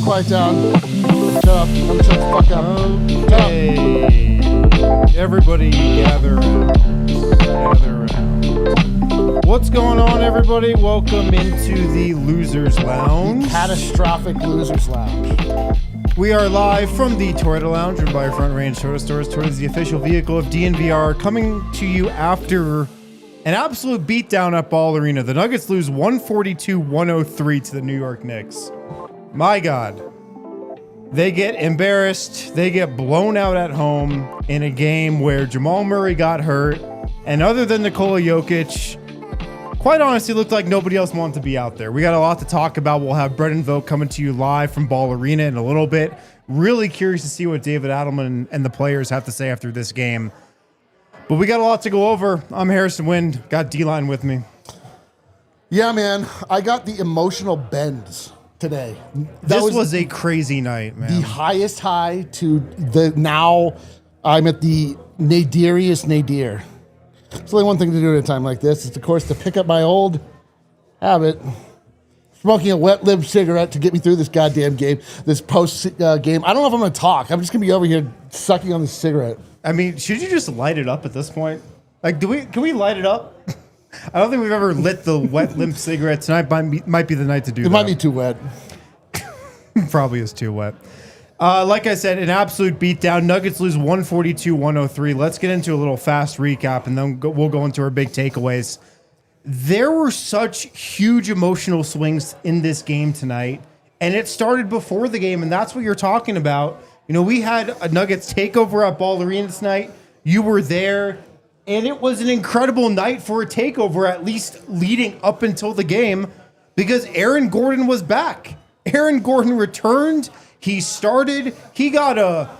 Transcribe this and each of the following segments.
Quiet down. Shut up. I'm shut the fuck up. Okay. Everybody gather around. What's going on, everybody? Welcome into the Losers Lounge. Catastrophic Losers Lounge. We are live from the Toyota Lounge and by Front Range Toyota Stores. Toyota is the official vehicle of DNVR, coming to you after an absolute beatdown at Ball Arena. The Nuggets lose 142-103 to the New York Knicks. My God. They get embarrassed. They get blown out at home in a game where Jamal Murray got hurt. And other than Nikola Jokic, quite honestly, looked like nobody else wanted to be out there. We got a lot to talk about. We'll have Brendan Vogt coming to you live from Ball Arena in a little bit. Really curious to see what David Adelman and the players have to say after this game. But we got a lot to go over. I'm Harrison Wind. Got D-Line with me. Yeah, man. I got the emotional bends today. This was a crazy night, man. The highest high to the now I'm at the nadiriest nadir. There's only one thing to do at a time like this. It's, of course, to pick up my old habit, smoking a wet lip cigarette to get me through this goddamn game, this post game. I don't know if I'm going to talk. I'm just going to be over here sucking on this cigarette. I mean, should you just light it up at this point? Like, can we light it up? I don't think we've ever lit the wet limp cigarette. Tonight might be the night to do that. It might be too wet. Probably is too wet. Like I said, an absolute beatdown. Nuggets lose 142-103. Let's get into a little fast recap, and then we'll go into our big takeaways. There were such huge emotional swings in this game tonight, and it started before the game, and that's what you're talking about. You know, we had a Nuggets takeover at Ball Arena tonight. You were there. And it was an incredible night for a takeover, at least leading up until the game, because Aaron Gordon was back. Aaron Gordon returned. He started. He got a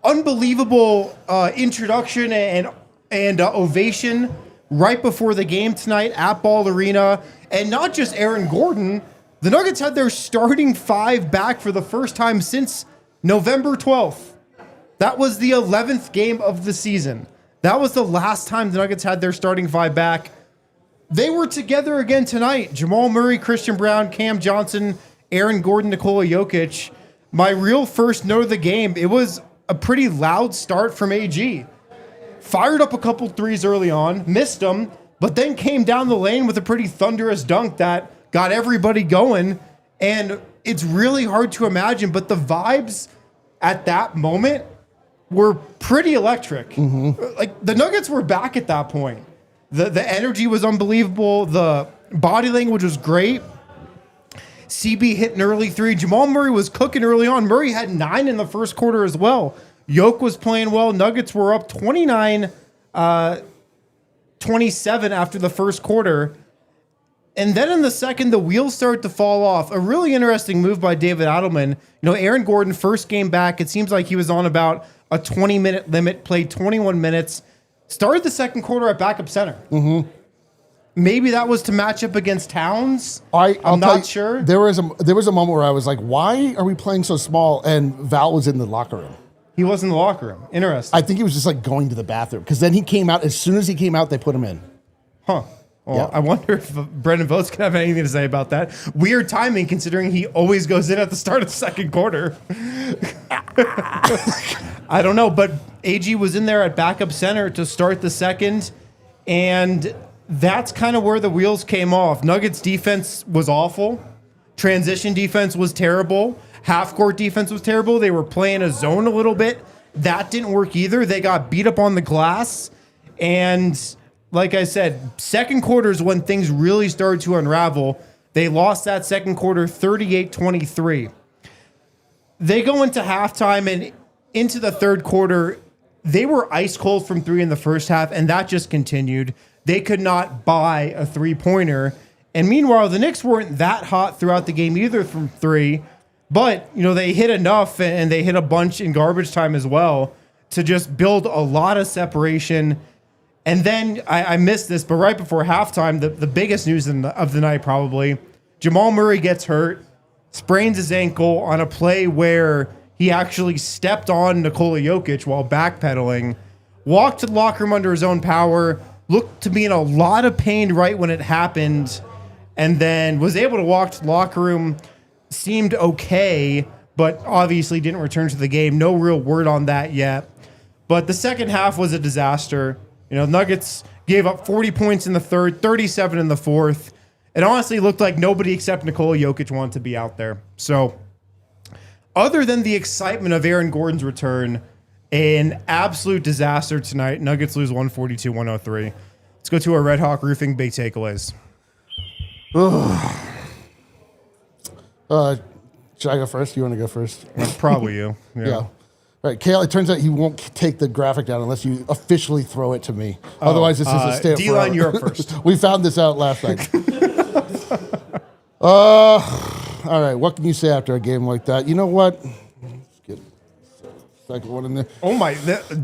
unbelievable introduction and ovation right before the game tonight at Ball Arena. And not just Aaron Gordon. The Nuggets had their starting five back for the first time since November 12th. That was the 11th game of the season. That was the last time the Nuggets had their starting five back. They were together again tonight. Jamal Murray, Christian Brown, Cam Johnson, Aaron Gordon, Nikola Jokic. My real first note of the game, it was a pretty loud start from AG. Fired up a couple threes early on, missed them, but then came down the lane with a pretty thunderous dunk that got everybody going. And it's really hard to imagine, but the vibes at that moment were pretty electric. Mm-hmm. Like, the Nuggets were back at that point. The energy was unbelievable. The body language was great. CB hit an early three. Jamal Murray was cooking early on. Murray had 9 in the first quarter as well. Yoke was playing well. Nuggets were up 29-27 after the first quarter. And then in the second, the wheels started to fall off. A really interesting move by David Adelman. You know, Aaron Gordon, first game back, it seems like he was on about a 20-minute limit, played 21 minutes, started the second quarter at backup center. Mm-hmm. Maybe that was to match up against Towns. I'm not sure. There was a moment where I was like, why are we playing so small? And Val was in the locker room. He was in the locker room. Interesting. I think he was just like going to the bathroom because then he came out. As soon as he came out, they put him in. Huh. Well, yeah. I wonder if Brendan Vogt's going to have anything to say about that. Weird timing, considering he always goes in at the start of the second quarter. I don't know, but AG was in there at backup center to start the second, and that's kind of where the wheels came off. Nuggets defense was awful. Transition defense was terrible. Half-court defense was terrible. They were playing a zone a little bit. That didn't work either. They got beat up on the glass, and like I said, second quarter is when things really started to unravel. They lost that second quarter 38-23. They go into halftime and into the third quarter. They were ice cold from three in the first half, and that just continued. They could not buy a three-pointer. And meanwhile, the Knicks weren't that hot throughout the game either from three, but they hit enough and they hit a bunch in garbage time as well to just build a lot of separation. And then I missed this, but right before halftime, the biggest news of the night probably, Jamal Murray gets hurt, sprains his ankle on a play where he actually stepped on Nikola Jokic while backpedaling, walked to the locker room under his own power, looked to be in a lot of pain right when it happened, and then was able to walk to the locker room, seemed okay, but obviously didn't return to the game. No real word on that yet. But the second half was a disaster. Nuggets gave up 40 points in the third, 37 in the fourth. It honestly looked like nobody except Nikola Jokic wanted to be out there. So other than the excitement of Aaron Gordon's return, an absolute disaster tonight. Nuggets lose 142-103. Let's go to our Red Hawk Roofing big takeaways. Should I go first? You want to go first? Probably you. Yeah. All right, Kale, it turns out you won't take the graphic down unless you officially throw it to me. Otherwise, this is a stay up D-line, you're up first. We found this out last night. All right, what can you say after a game like that? You know what? Let's get the second one in there. Oh my,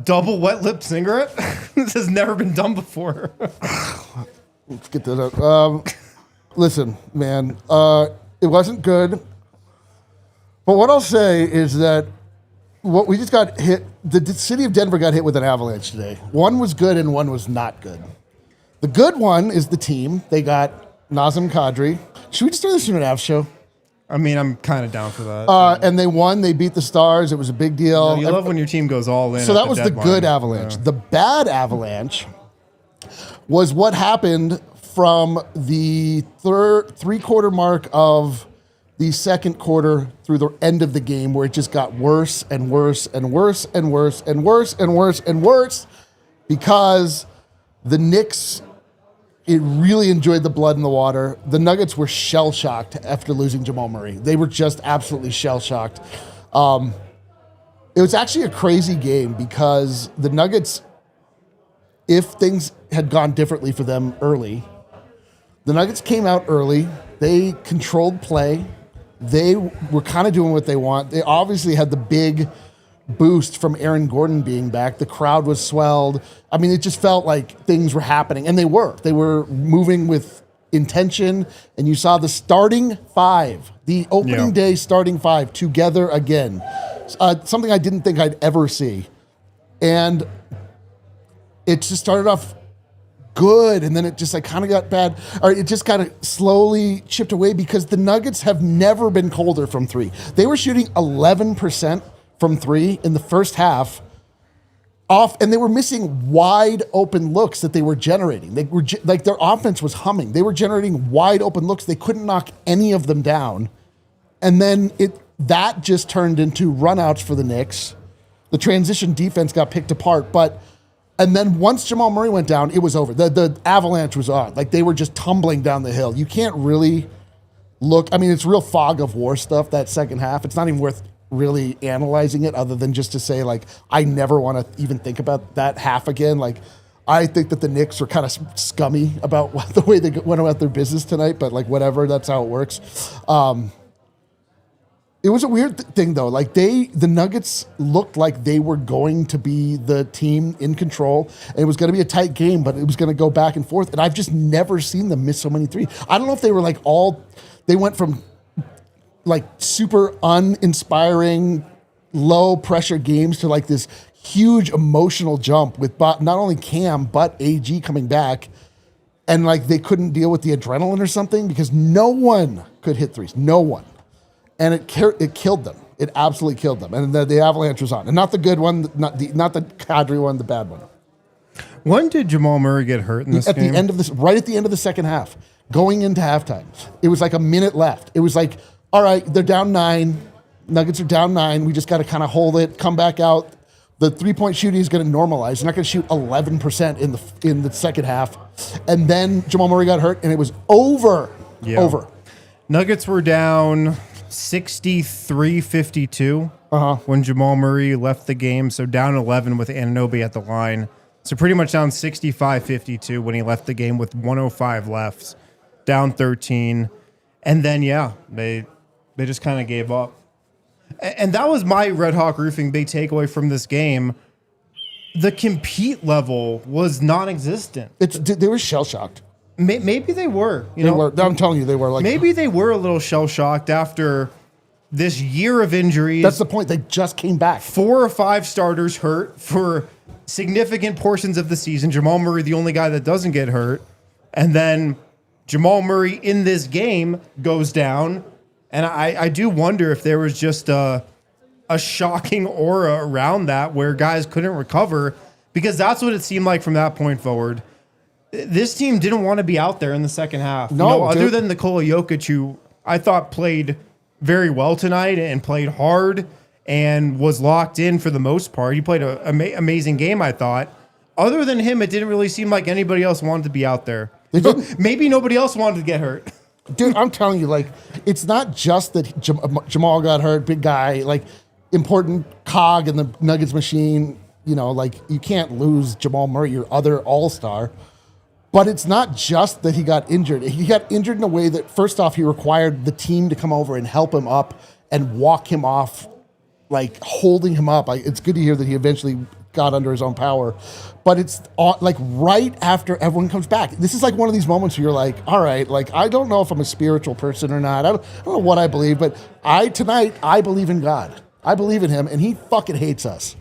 double wet lip cigarette? This has never been done before. Let's get that up. Listen, man, it wasn't good. But what I'll say is that what we just got hit, the city of Denver got hit with an avalanche today. One was good and one was not good. The good one is the team. They got Nazem Kadri. Should we just turn this into an Avs show? I mean, I'm kind of down for that. And they won. They beat the Stars. It was a big deal. You love when your team goes all in. So that was the good avalanche. Yeah. The bad avalanche was what happened from the three-quarter mark of the second quarter through the end of the game, where it just got worse and worse and worse and worse and worse and worse and worse, because the Knicks, it really enjoyed the blood in the water. The Nuggets were shell-shocked after losing Jamal Murray. They were just absolutely shell-shocked. It was actually a crazy game because the Nuggets, if things had gone differently for them early, the Nuggets came out early. They controlled play. They were kind of doing what they want. They obviously had the big boost from Aaron Gordon being back. The crowd was swelled. I mean, it just felt like things were happening, and they were. They were moving with intention, and you saw the starting five, the opening day starting five together again. Something I didn't think I'd ever see. And it just started off good, and then it just kind of got bad. Or it just kind of slowly chipped away because the Nuggets have never been colder from three. They were shooting 11% from three in the first half off, and they were missing wide open looks that they were generating. They were like, their offense was humming. They were generating wide open looks. They couldn't knock any of them down. And then that just turned into runouts for the Knicks. The transition defense got picked apart, and then once Jamal Murray went down, it was over. The avalanche was on. Like, they were just tumbling down the hill. You can't really look. I mean, it's real fog of war stuff, that second half. It's not even worth really analyzing it, other than just to say, like, I never want to even think about that half again. Like, I think that the Knicks were kind of scummy about the way they went about their business tonight, but like, whatever, that's how it works. It was a weird thing, though. Like, the Nuggets looked like they were going to be the team in control, and it was going to be a tight game, but it was going to go back and forth. And I've just never seen them miss so many threes. I don't know if they were they went from like super uninspiring, low pressure games to like this huge emotional jump with not only Cam, but AG coming back. And like, they couldn't deal with the adrenaline or something, because no one could hit threes. No one. And it killed them. It absolutely killed them. And the avalanche was on. And not the good one, not the Kadri one, the bad one. When did Jamal Murray get hurt in this game? Right at the end of the second half, going into halftime. It was like a minute left. It was like, all right, they're down 9. Nuggets are down 9. We just got to kind of hold it, come back out. The three-point shooting is going to normalize. They're not going to shoot 11% in the second half. And then Jamal Murray got hurt, and it was over. Yeah. Over. Nuggets were down 63-52 when Jamal Murray left the game. So down 11 with Anunoby at the line. So pretty much down 65-52 when he left the game with 105 left. down 13. And then, they just kind of gave up. And that was my Red Hawk Roofing big takeaway from this game. The compete level was non-existent. They were shell-shocked. Maybe they were. I'm telling you, they were. Like, maybe they were a little shell-shocked after this year of injuries. That's the point. They just came back. 4 or 5 starters hurt for significant portions of the season. Jamal Murray, the only guy that doesn't get hurt. And then Jamal Murray in this game goes down. And I do wonder if there was just a shocking aura around that where guys couldn't recover, because that's what it seemed like from that point forward. This team didn't want to be out there in the second half. No, other than Nikola Jokic, who I thought played very well tonight and played hard and was locked in for the most part. He played an amazing game, I thought. Other than him, it didn't really seem like anybody else wanted to be out there. Maybe nobody else wanted to get hurt. Dude, I'm telling you, like, it's not just that Jamal got hurt, big guy, like, important cog in the Nuggets machine. Like, you can't lose Jamal Murray, your other all-star. But it's not just that he got injured. He got injured in a way that, first off, he required the team to come over and help him up and walk him off, like, holding him up. It's good to hear that he eventually got under his own power. But it's like right after everyone comes back. This is like one of these moments where you're like, all right, like, I don't know if I'm a spiritual person or not. I don't know what I believe, but tonight I believe in God. I believe in him, and he fucking hates us.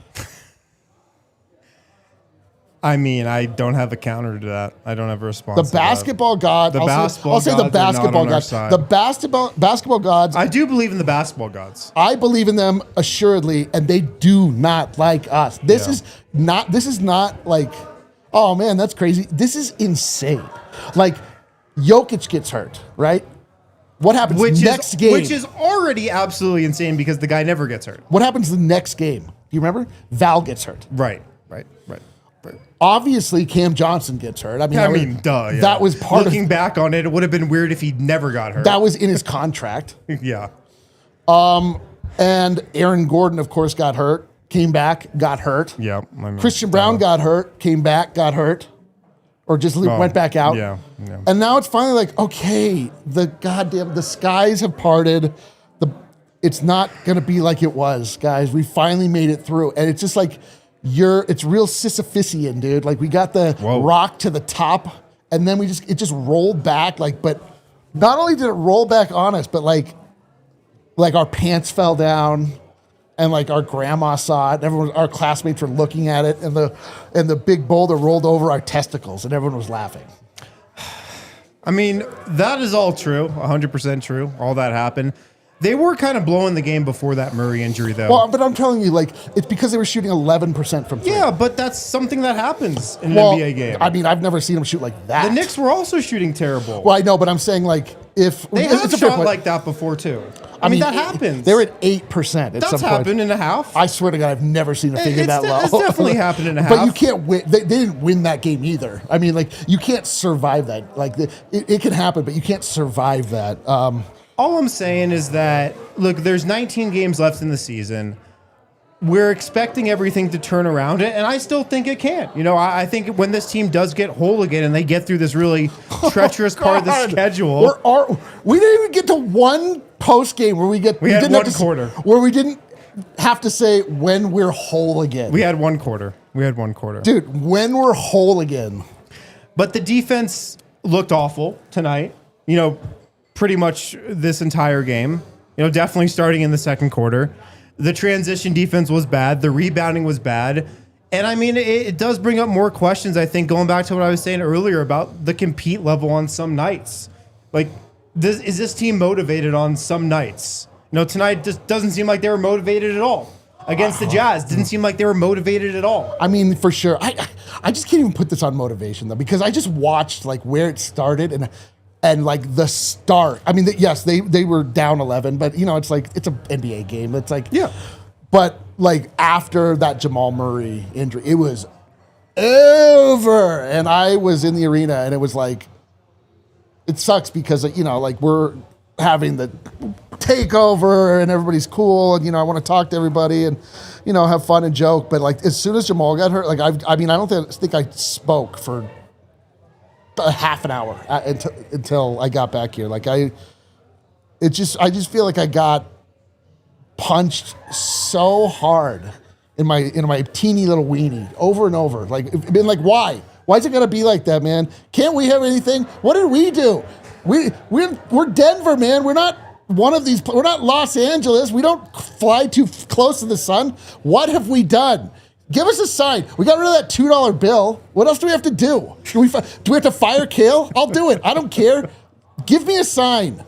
I mean, I don't have a counter to that. I don't have a response. The basketball god. I'll say the basketball gods. The basketball gods. I do believe in the basketball gods. I believe in them assuredly, and they do not like us. This is not like, oh man, that's crazy. This is insane. Like, Jokic gets hurt, right? What happens next game? Which is already absolutely insane because the guy never gets hurt. What happens the next game? Do you remember? Val gets hurt. Right. Obviously, Cam Johnson gets hurt. Duh. Yeah. That was part Looking back on it, it would have been weird if he never got hurt. That was in his contract. Yeah. And Aaron Gordon, of course, got hurt. Came back, got hurt. Yeah. Christian Brown got hurt. Came back, got hurt. Or just went back out. Yeah. And now it's finally like, okay, the skies have parted. It's not going to be like it was, guys. We finally made it through. And it's just like, it's real Sisyphusian, dude. Like, we got the rock to the top, and then it just rolled back. Like, but not only did it roll back on us, but like our pants fell down, and like our grandma saw it. Our classmates were looking at it, and the big boulder rolled over our testicles, and everyone was laughing. I mean, that is all true, 100% true. All that happened. They were kind of blowing the game before that Murray injury, though. Well, but I'm telling you, like, it's because they were shooting 11% from three. Yeah, but that's something that happens in an NBA game. I mean, I've never seen them shoot like that. The Knicks were also shooting terrible. Well, I know, but I'm saying, like, if they have shot like that before too. I mean, that happens. They're at 8%. That's happened in a half. I swear to God, I've never seen a figure that low. It's definitely happened in a half. But you can't win. They didn't win that game either. I mean, like, you can't survive that. Like, it can happen, but you can't survive that. All I'm saying is that, look, there's 19 games left in the season. We're expecting everything to turn around it, and I still think it can. I think when this team does get whole again and they get through this really treacherous part of the schedule. We didn't even get to one post game where we had one quarter. Where we didn't have to say when we're whole again. We had one quarter. Dude, when we're whole again. But the defense looked awful tonight. Pretty much this entire game, definitely starting in the second quarter. The transition defense was bad. The rebounding was bad. And I mean, it does bring up more questions, I think, going back to what I was saying earlier about the compete level on some nights. Like, is this team motivated on some nights? Tonight just doesn't seem like they were motivated at all. Against the Jazz, didn't seem like they were motivated at all. I mean, for sure. I just can't even put this on motivation, though, because I just watched, like, where it started and like the start. I mean, yes, they were down 11, but it's like, it's an NBA game. It's like, yeah. But like after that Jamal Murray injury, it was over. And I was in the arena, and it was like, it sucks because, like, we're having the takeover and everybody's cool. And, I want to talk to everybody and, have fun and joke. But like, as soon as Jamal got hurt, like, I don't think I spoke for a half an hour until I got back here. Like I just feel like I got punched so hard in my teeny little weenie over and over. Like, been like, why? Why is it gonna be like that, man? Can't we have anything? What did we do? We're Denver, man. We're not one of these. We're not Los Angeles. We don't fly too close to the sun. What have we done? Give us a sign. We got rid of that $2 bill. What else do we have to do? Do we have to fire Kale? I'll do it. I don't care. Give me a sign.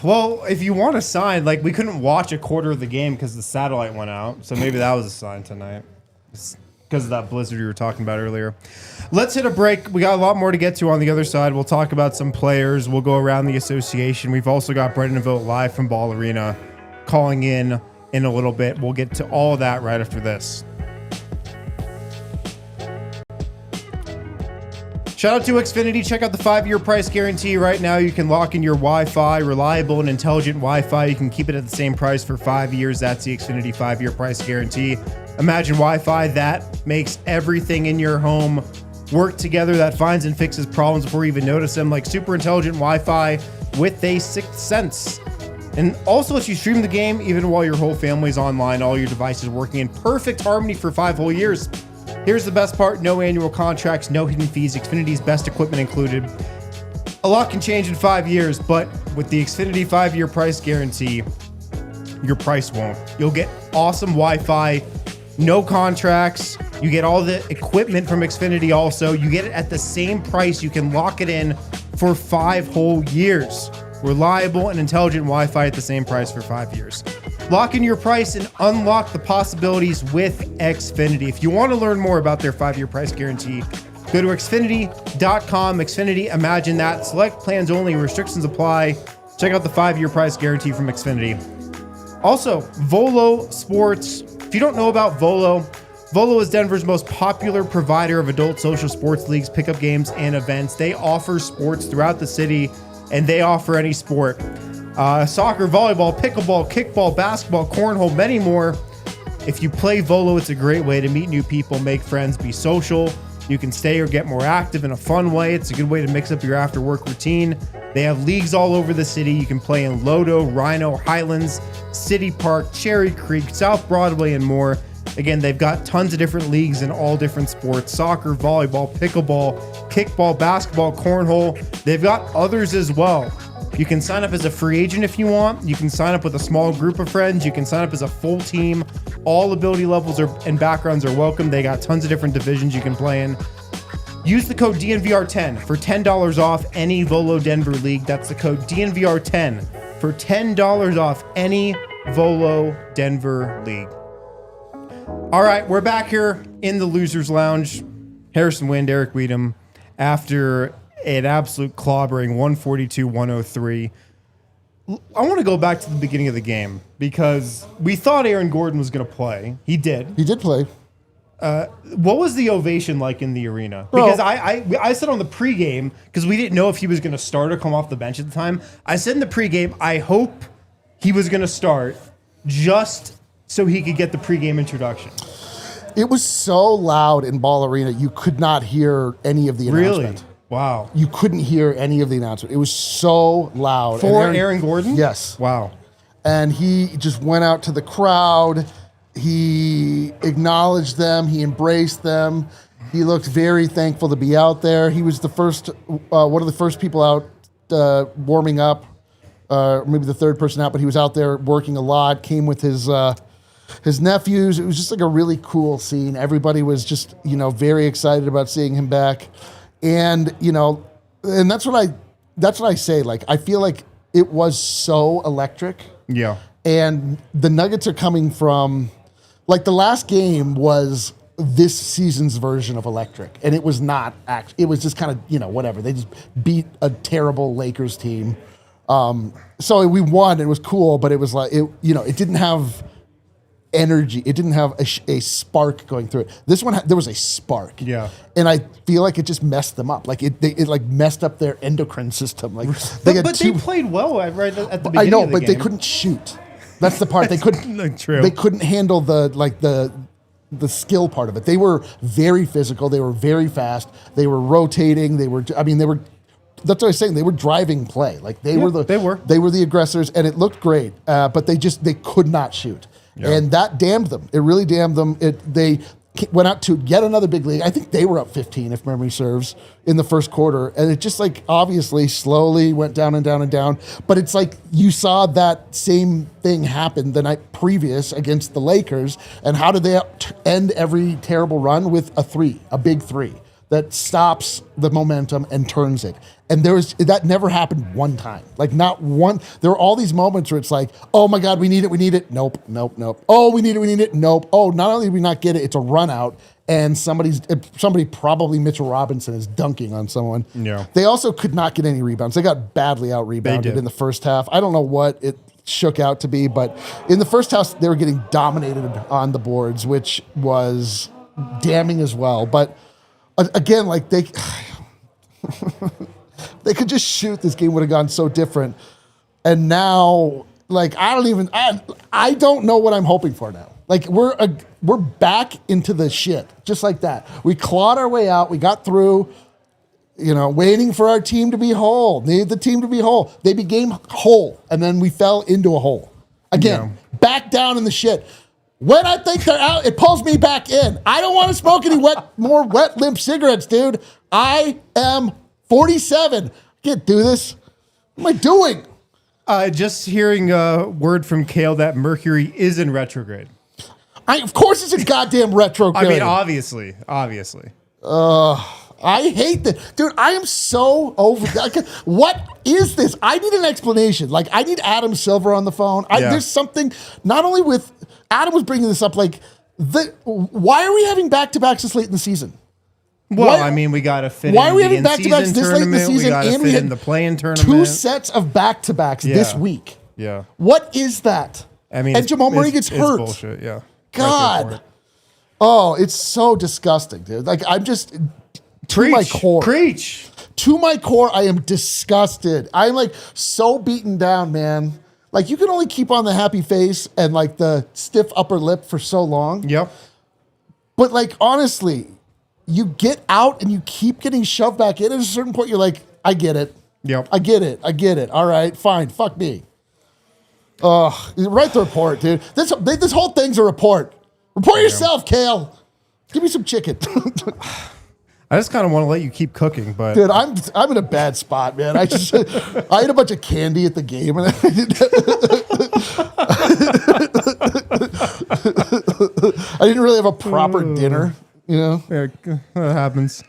Well, if you want a sign, like we couldn't watch a quarter of the game because the satellite went out. So maybe that was a sign tonight. Because of that blizzard you were talking about earlier. Let's hit a break. We got a lot more to get to on the other side. We'll talk about some players. We'll go around the association. We've also got Brendan Vogt live from Ball Arena calling in a little bit. We'll get to all of that right after this. Shout out to Xfinity. Check out the 5-year price guarantee right now. You can lock in your Wi-Fi, reliable and intelligent Wi-Fi. You can keep it at the same price for 5 years. That's the Xfinity 5-year price guarantee. Imagine Wi-Fi that makes everything in your home work together, that finds and fixes problems before you even notice them, like super intelligent Wi-Fi with a sixth sense. And also lets you stream the game even while your whole family's online, all your devices working in perfect harmony for 5 whole years. Here's the best part: no annual contracts, no hidden fees, Xfinity's best equipment included. A lot can change in 5 years, but with the Xfinity 5-year price guarantee, your price won't. You'll get awesome Wi-Fi, no contracts. You get all the equipment from Xfinity also. You get it at the same price. You can lock it in for 5 whole years. Reliable and intelligent Wi-Fi at the same price for 5 years. Lock in your price and unlock the possibilities with Xfinity. If you want to learn more about their 5-year price guarantee, go to Xfinity.com. Xfinity, imagine that. Select plans only. Restrictions apply. Check out the 5-year price guarantee from Xfinity. Also, Volo Sports. If you don't know about Volo, Volo is Denver's most popular provider of adult social sports leagues, pickup games, and events. They offer sports throughout the city, and they offer any sport. Soccer, volleyball, pickleball, kickball, basketball, cornhole, many more. If you play Volo, it's a great way to meet new people, make friends, be social. You can stay or get more active in a fun way. It's a good way to mix up your after-work routine. They have leagues all over the city. You can play in Lodo, Rhino, Highlands, City Park, Cherry Creek, South Broadway, and more. Again, they've got tons of different leagues in all different sports: soccer, volleyball, pickleball, kickball, basketball, cornhole. They've got others as well. You can sign up as a free agent if you want. You can sign up with a small group of friends. You can sign up as a full team. All ability levels and backgrounds are welcome. They got tons of different divisions you can play in. Use the code DNVR10 for $10 off any Volo Denver league. That's the code DNVR10 for $10 off any Volo Denver league. All right, we're back here in the Losers Lounge. Harrison Wind, Eric Wedum, after an absolute clobbering, 142-103. I want to go back to the beginning of the game because we thought Aaron Gordon was going to play. He did. He did play. What was the ovation like in the arena? Because I said on the pregame, because we didn't know if he was going to start or come off the bench at the time, I said in the pregame, I hope he was going to start just so he could get the pregame introduction. It was so loud in Ball Arena, you could not hear any of the announcement. Really? Wow. You couldn't hear any of the announcement. It was so loud. For Aaron Gordon? Yes. Wow. And he just went out to the crowd. He acknowledged them. He embraced them. He looked very thankful to be out there. He was the first, one of the first people out warming up, maybe the third person out, but he was out there working a lot, came with his nephews. It was just like a really cool scene. Everybody was just, very excited about seeing him back. And, and that's what I say. Like, I feel like it was so electric. Yeah. And the Nuggets are coming from, like, the last game was this season's version of electric. And it was not, it was just kind of, whatever. They just beat a terrible Lakers team. So we won. It was cool, but it was like, it didn't have energy. It didn't have a spark going through it. This one, there was a spark. Yeah. And I feel like it just messed them up. Like it like messed up their endocrine system. Like they played well right at the beginning. I know, of the game. They couldn't shoot. That's the part they couldn't. True. They couldn't handle the the skill part of it. They were very physical. They were very fast. They were rotating. They were. That's what I was saying. They were driving play. Like they were the aggressors, and it looked great. But they could not shoot, and that damned them. It really damned them. They went out to yet another big lead. I think they were up 15, if memory serves, in the first quarter, and it just like obviously slowly went down and down and down. But it's like you saw that same thing happen the night previous against the Lakers, and how did they end every terrible run with a big three that stops the momentum and turns it. And that never happened one time. Like not one. There were all these moments where it's like, oh my God, we need it. Nope. Oh, we need it. Nope. Oh, not only did we not get it, it's a run out, and somebody, probably Mitchell Robinson, is dunking on someone. Yeah. They also could not get any rebounds. They got badly out rebounded in the first half. I don't know what it shook out to be, but in the first half they were getting dominated on the boards, which was damning as well. But again, like they could just shoot. This game would have gone so different. And now, like, I don't know what I'm hoping for now. Like we're back into the shit, just like that. We clawed our way out. We got through, waiting for our team to be whole. Needed the team to be whole. They became whole, and then we fell into a hole. Again, back down in the shit. When I think they're out, it pulls me back in. I don't want to smoke any more wet limp cigarettes, dude. I am 47. I can't do this. What am I doing? Just hearing a word from Kale that Mercury is in retrograde. Of course it's a goddamn retrograde. I mean, obviously. I hate this. Dude, I am so over that. What is this? I need an explanation. Like, I need Adam Silver on the phone. There's something, not only with, Adam was bringing this up, like, why are we having back-to-backs this late in the season? Well, we got to fit why in are we the having back-to-backs this late in the season, and we had the play-in tournament? 2 sets of back-to-backs this week. Yeah. What is that? And Jamal Murray gets hurt. It's bullshit, yeah. God. Oh, it's so disgusting, dude. Like, I'm just... To my core. Preach. To my core, I am disgusted. I'm like so beaten down, man. Like you can only keep on the happy face and like the stiff upper lip for so long. Yep. But like honestly, you get out and you keep getting shoved back in. At a certain point, you're like, I get it. Yep. I get it. All right, fine. Fuck me. Write the report, dude. This whole thing's a report. Report yourself, Kale. Give me some chicken. I just kind of want to let you keep cooking, but dude, I'm in a bad spot, man. I ate a bunch of candy at the game, and I didn't really have a proper dinner. Yeah, that happens.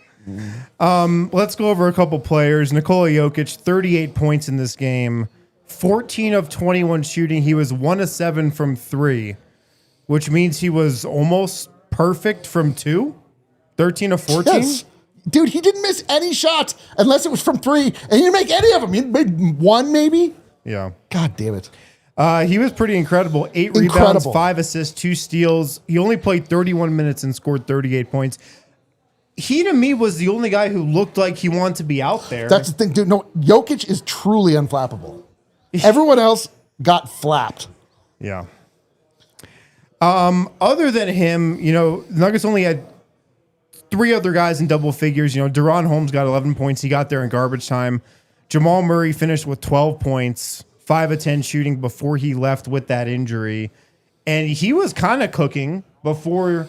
Let's go over a couple players. Nikola Jokic, 38 points in this game, 14 of 21 shooting. He was 1 of 7 from 3, which means he was almost perfect from 2. 13 of 14? Yes. Dude, he didn't miss any shots unless it was from 3, and he didn't make any of them. He made 1, maybe? Yeah. God damn it. He was pretty incredible. 8 rebounds, 5 assists, 2 steals. He only played 31 minutes and scored 38 points. He, to me, was the only guy who looked like he wanted to be out there. That's the thing, dude. No, Jokic is truly unflappable. Everyone else got flapped. Yeah. Other than him, Nuggets only had 3 other guys in double figures. Deron Holmes got 11 points. He got there in garbage time. Jamal Murray finished with 12 points, 5 of 10 shooting before he left with that injury. And he was kind of cooking before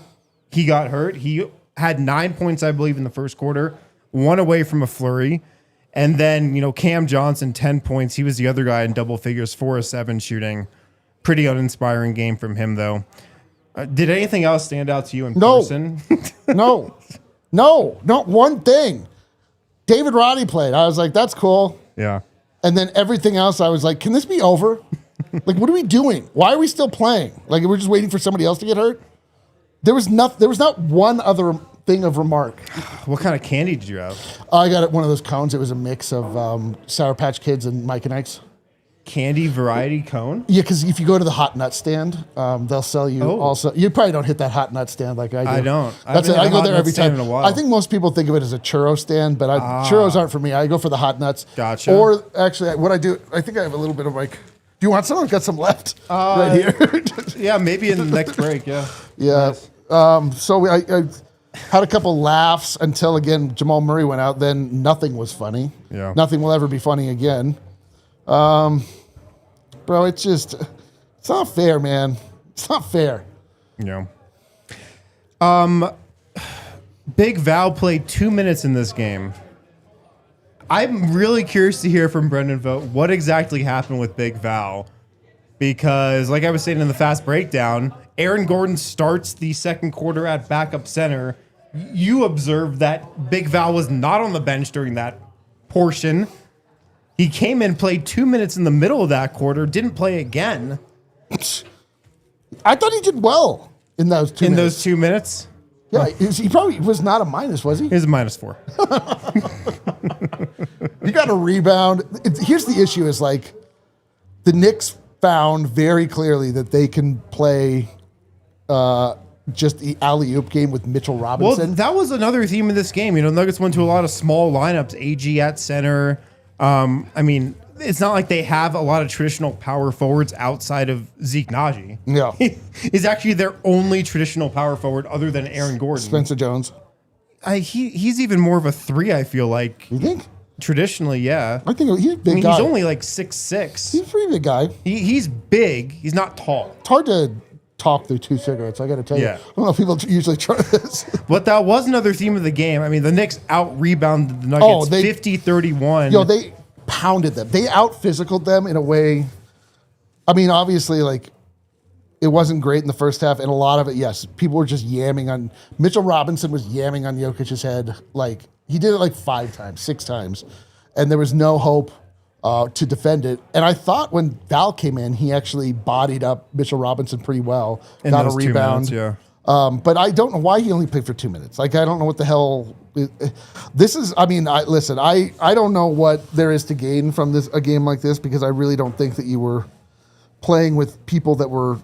he got hurt. He had 9 points, I believe, in the first quarter, 1 away from a flurry. And then, Cam Johnson, 10 points. He was the other guy in double figures, 4 of 7 shooting. Pretty uninspiring game from him, though. Did anything else stand out to you in person? No, not one thing. David Roddy played. I was like, that's cool. Yeah. And then everything else, I was like, can this be over? Like, what are we doing? Why are we still playing? Like, we're just waiting for somebody else to get hurt? There was not one other thing of remark. What kind of candy did you have? I got one of those cones. It was a mix of Sour Patch Kids and Mike and Ike's. Candy variety cone? Yeah, because if you go to the hot nut stand, they'll sell you also. You probably don't hit that hot nut stand like I do. I don't. That's it. I go there every time. In a while. I think most people think of it as a churro stand, but churros aren't for me. I go for the hot nuts. Gotcha. Or actually, what I do, I think I have a little bit of like. Do you want some? I've got some left right here. Yeah, maybe in the next break. Yeah. Yeah. Nice. So I had a couple laughs until, again, Jamal Murray went out. Then nothing was funny. Yeah. Nothing will ever be funny again. Bro, it's not fair, man. It's not fair. Yeah. Big Val played 2 minutes in this game. I'm really curious to hear from Brendan Vogt what exactly happened with Big Val. Because, like I was saying in the fast breakdown, Aaron Gordon starts the second quarter at backup center. You observed that Big Val was not on the bench during that portion. He came in, played 2 minutes in the middle of that quarter, didn't play again. I thought he did well in those 2 minutes. Those 2 minutes? Yeah, he probably was not a minus, was he? He was a -4. You got a rebound. Here's the issue is like the Knicks found very clearly that they can play just the alley-oop game with Mitchell Robinson. Well, that was another theme of this game. You know, Nuggets went to a lot of small lineups, AG at center. I mean, it's not like they have a lot of traditional power forwards outside of Zeke Naji. Yeah. He's actually their only traditional power forward other than Aaron Gordon. Spencer Jones. He's even more of a 3, I feel like. You think? Traditionally, yeah. I think he's a big guy. He's only like 6'6". He's a pretty big guy. He's big. He's not tall. It's hard to talk through 2 cigarettes, I got to tell you. Yeah. I don't know if people usually try this. But that was another theme of the game. I mean, the Knicks out-rebounded the Nuggets 50-31. Yo, they pounded them. They out-physicaled them in a way. I mean, obviously, like, it wasn't great in the first half, and a lot of it, yes, people were just yamming on. Mitchell Robinson was yamming on Jokic's head. Like, he did it like 5 times, 6 times, and there was no hope to defend it. And I thought when Val came in, he actually bodied up Mitchell Robinson pretty well, got a rebound. 2 minutes, yeah. But I don't know why he only played for 2 minutes. Like, I don't know what the hell. This is, I mean, listen, I don't know what there is to gain from a game like this, because I really don't think that you were playing with people that were,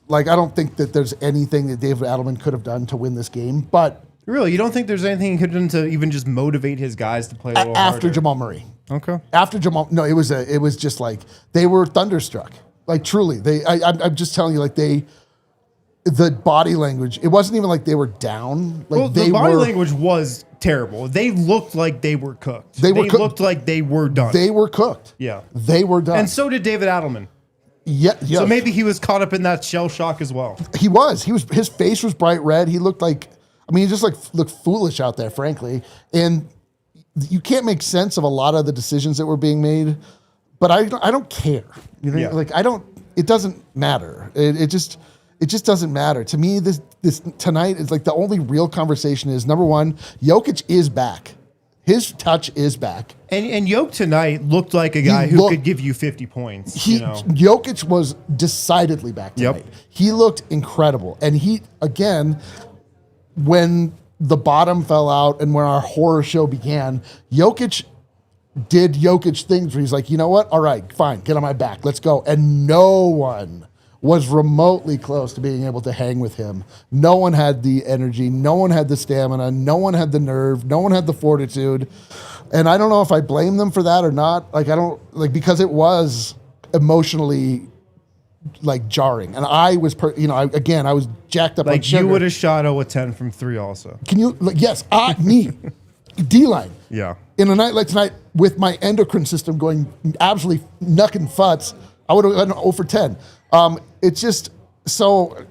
like, I don't think that there's anything that David Adelman could have done to win this game. But really, you don't think there's anything he could have done to even just motivate his guys to play a little after harder? Jamal Murray. Okay. After Jamal, no, it was just like they were thunderstruck. Like, truly, I'm just telling you, like, the body language. It wasn't even like they were down. Like, well, the body language was terrible. They looked like they were cooked. They looked like they were done. They were cooked. Yeah, they were done. And so did David Adelman. Yeah. So maybe he was caught up in that shell shock as well. He was. His face was bright red. He looked like, I mean, he just looked foolish out there, frankly. And you can't make sense of a lot of the decisions that were being made. But I don't care. You know, Yeah. like, it doesn't matter. It just doesn't matter. To me, this tonight is like the only real conversation is, number one, Jokic is back. His touch is back. And Jokic tonight looked like a guy who could give you 50 points. Jokic was decidedly back tonight. Yep. He looked incredible. And he, again, when the bottom fell out and when our horror show began, Jokic did Jokic things where he's like, you know what? All right, fine, get on my back. Let's go. And no one was remotely close to being able to hang with him. No one had the energy. No one had the stamina. No one had the nerve. No one had the fortitude. And I don't know if I blame them for that or not. Like, I don't, like, because it was emotionally, like, jarring. And I was, I was jacked up like sugar. You would have shot 0-10 from 3 also. Can you, yes, me, D-line. Yeah. In a night like tonight, with my endocrine system going absolutely nucking futz, I would have gone 0 for 10. It's just so,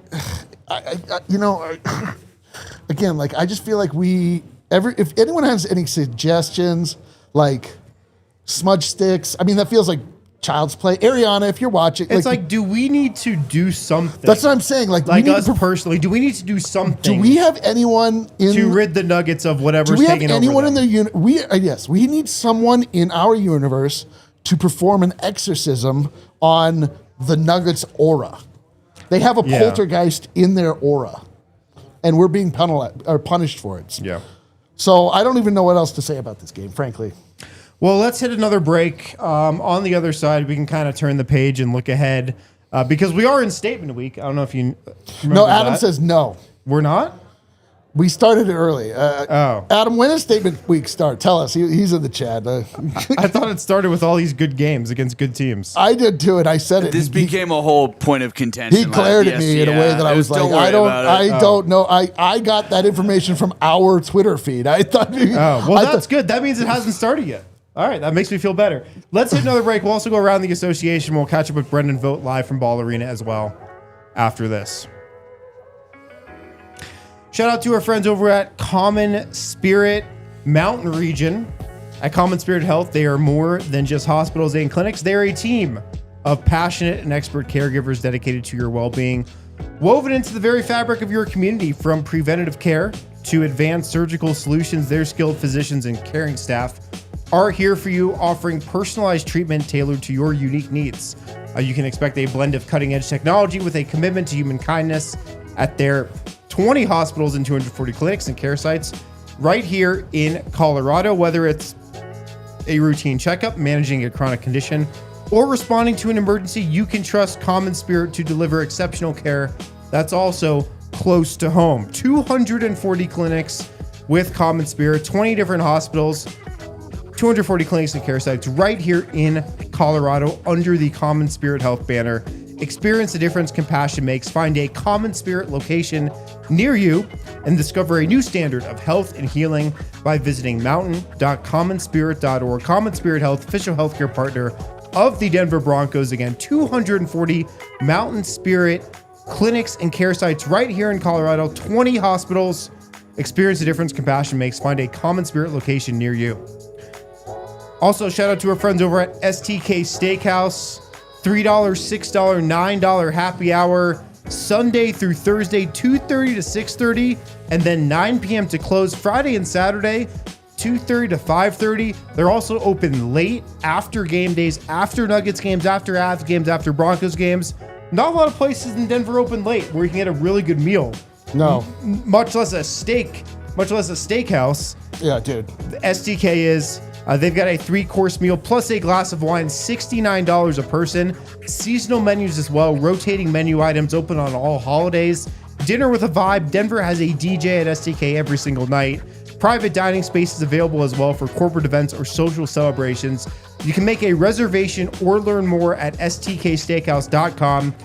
again, like, I just feel like if anyone has any suggestions, like smudge sticks, I mean, that feels like child's play. Ariana, if you're watching, it's like, do we need to do something? That's what I'm saying. Like us personally, do we need to do something? Do we have anyone to rid the Nuggets of whatever's taking over? Do we have anyone in their yes, we need someone in our universe to perform an exorcism on the Nuggets aura. They have a poltergeist in their aura, and we're being punished for it. Yeah. So I don't even know what else to say about this game, frankly. Well, let's hit another break. On the other side, we can kind of turn the page and look ahead because we are in statement week. I don't know if you remember No, Adam says no. We're not? We started it early. Adam, when does statement week start? Tell us. He's in the chat. I thought it started with all these good games against good teams. I did too, and I said it. This became a whole point of contention. He glared at me in a way that I was like, I don't know. I got that information from our Twitter feed. I thought. That's good. That means it hasn't started yet. All right, that makes me feel better. Let's hit another break. We'll also go around the association. We'll catch up with Brendan Vogt live from Ball Arena as well after this. Shout out to our friends over at Common Spirit Mountain Region. At Common Spirit Health, they are more than just hospitals and clinics. They are a team of passionate and expert caregivers dedicated to your well-being, woven into the very fabric of your community. From preventative care to advanced surgical solutions, their skilled physicians and caring staff are here for you, offering personalized treatment tailored to your unique needs. You can expect a blend of cutting-edge technology with a commitment to human kindness at their 20 hospitals and 240 clinics and care sites right here in Colorado. Whether it's a routine checkup, managing a chronic condition, or responding to an emergency, you can trust Common Spirit to deliver exceptional care that's also close to home. 240 clinics with Common Spirit, 20 different hospitals, 240 clinics and care sites right here in Colorado under the Common Spirit Health banner. Experience the difference compassion makes. Find a Common Spirit location near you and discover a new standard of health and healing by visiting mountain.commonspirit.org. Common Spirit Health, official healthcare partner of the Denver Broncos. Again, 240 Mountain Spirit clinics and care sites right here in Colorado, 20 hospitals. Experience the difference compassion makes. Find a Common Spirit location near you. Also, shout out to our friends over at STK Steakhouse. $3, $6, $9 happy hour, Sunday through Thursday, 2:30 to 6:30, and then 9 p.m. to close Friday and Saturday, 2:30 to 5:30. They're also open late after game days, after Nuggets games, after Avs games, after Broncos games. Not a lot of places in Denver open late where you can get a really good meal. No. Much less a steakhouse. Yeah, dude. The STK is. They've got a 3-course meal plus a glass of wine, $69 a person. Seasonal menus as well, rotating menu items, open on all holidays. Dinner with a vibe. Denver has a DJ at STK every single night. Private dining spaces available as well for corporate events or social celebrations. You can make a reservation or learn more at stksteakhouse.com.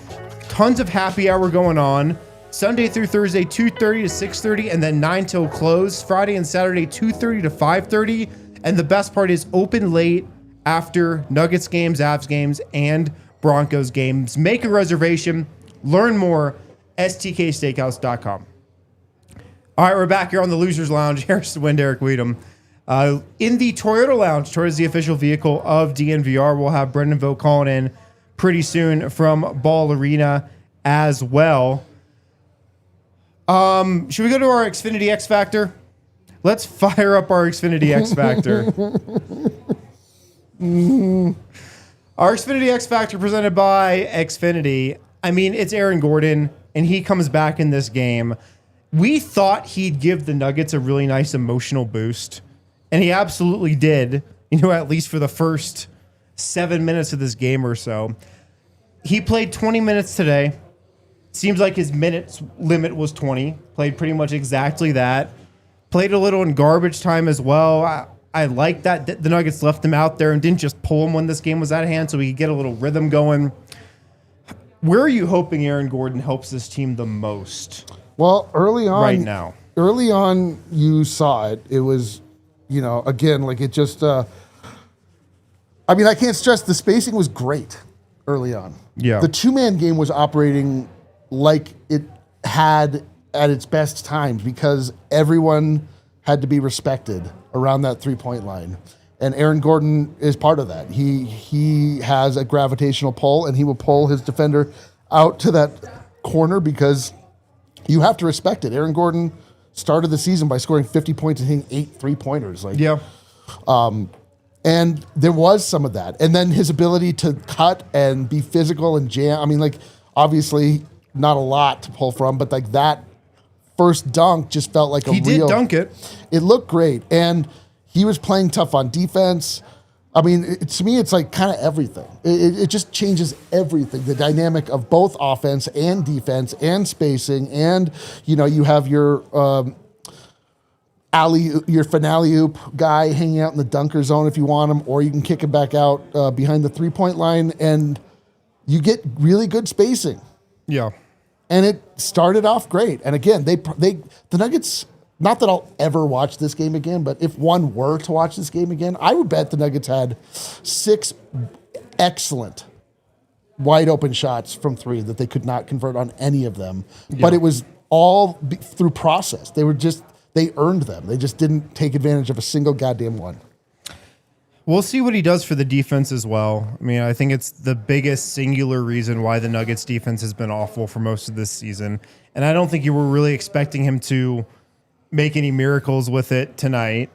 Tons of happy hour going on. Sunday through Thursday, 2:30 to 6:30, and then 9 till close. Friday and Saturday, 2:30 to 5:30. And the best part is open late after Nuggets games, Avs games, and Broncos games. Make a reservation. Learn more. stksteakhouse.com. All right, we're back here on the Losers Lounge. Here's Wind Eric Wedum. In the Toyota Lounge, Toyota's the official vehicle of DNVR. We'll have Brendan Vogt calling in pretty soon from Ball Arena as well. Should we go to our Xfinity X Factor? Let's fire up our Xfinity X Factor. Our Xfinity X Factor presented by Xfinity. I mean, it's Aaron Gordon, and he comes back in this game. We thought he'd give the Nuggets a really nice emotional boost, and he absolutely did, at least for the first 7 minutes of this game or so. He played 20 minutes today. Seems like his minutes limit was 20. Played pretty much exactly that. Played a little in garbage time as well. I like that the Nuggets left him out there and didn't just pull him when this game was at hand so he could get a little rhythm going. Where are you hoping Aaron Gordon helps this team the most? Well, early on, right now. Early on, you saw it. It was, again, like it just, I can't stress the spacing was great early on. Yeah. The two-man game was operating like it had at its best times because everyone had to be respected around that three-point line. And Aaron Gordon is part of that. He has a gravitational pull, and he will pull his defender out to that corner because you have to respect it. Aaron Gordon started the season by scoring 50 points and hitting 8 3-pointers. And there was some of that. And then his ability to cut and be physical and jam. Obviously not a lot to pull from, but like that first dunk just felt like he did dunk it. It looked great. And he was playing tough on defense. To me, it's like kind of everything. It just changes everything. The dynamic of both offense and defense and spacing. And, you have your your finale oop guy hanging out in the dunker zone if you want him, or you can kick it back out behind the 3-point line, and you get really good spacing. Yeah. And it started off great. And again, the Nuggets, not that I'll ever watch this game again, but if one were to watch this game again, I would bet the Nuggets had 6 excellent wide open shots from 3 that they could not convert on any of them. Yeah. But it was all through process. They earned them. They just didn't take advantage of a single goddamn one. We'll see what he does for the defense as well. I mean, I think it's the biggest singular reason why the Nuggets defense has been awful for most of this season. And I don't think you were really expecting him to make any miracles with it tonight.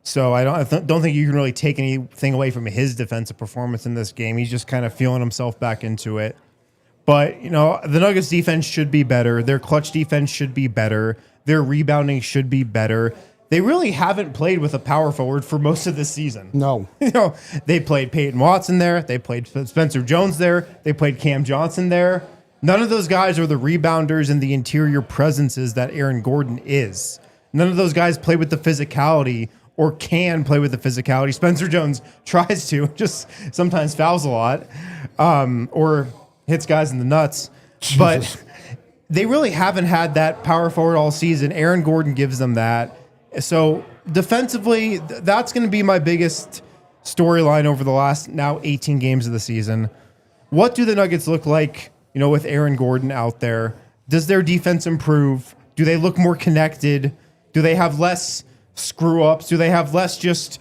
So I don't think you can really take anything away from his defensive performance in this game. He's just kind of feeling himself back into it. But, the Nuggets defense should be better. Their clutch defense should be better. Their rebounding should be better. They really haven't played with a power forward for most of this season. No. They played Peyton Watson there. They played Spencer Jones there. They played Cam Johnson there. None of those guys are the rebounders and the interior presences that Aaron Gordon is. None of those guys play with the physicality or can play with the physicality. Spencer Jones tries to, just sometimes fouls a lot, or hits guys in the nuts. Jesus. But they really haven't had that power forward all season. Aaron Gordon gives them that. So defensively, that's going to be my biggest storyline over the last now 18 games of the season. What do the Nuggets look like, with Aaron Gordon out there? Does their defense improve? Do they look more connected? Do they have less screw-ups? Do they have less just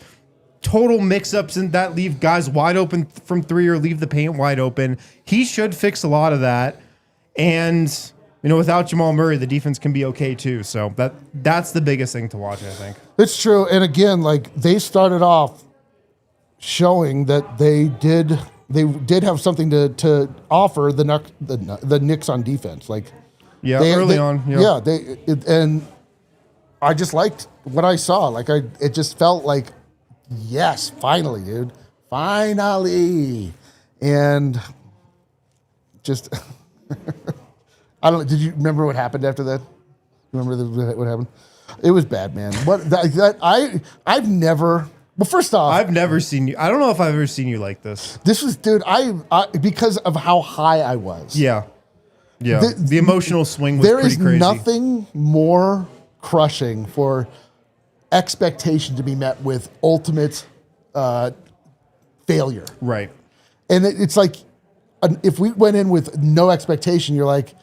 total mix-ups and that leave guys wide open from 3 or leave the paint wide open? He should fix a lot of that. And without Jamal Murray, the defense can be okay too. So that's the biggest thing to watch, I think. It's true. And again, they started off showing that they did have something to offer the Knicks on defense. Early on. Yeah. And I just liked what I saw. It just felt like, yes, finally, dude. Finally. And just I don't know. Did you remember what happened after that? Remember what happened? It was bad, man. I've never. Well, first off, I've never seen you. I don't know if I've ever seen you like this. This was, dude. I because of how high I was. Yeah. The emotional swing was pretty crazy. There is nothing more crushing for expectation to be met with ultimate failure. Right. And it's like, if we went in with no expectation, you're like,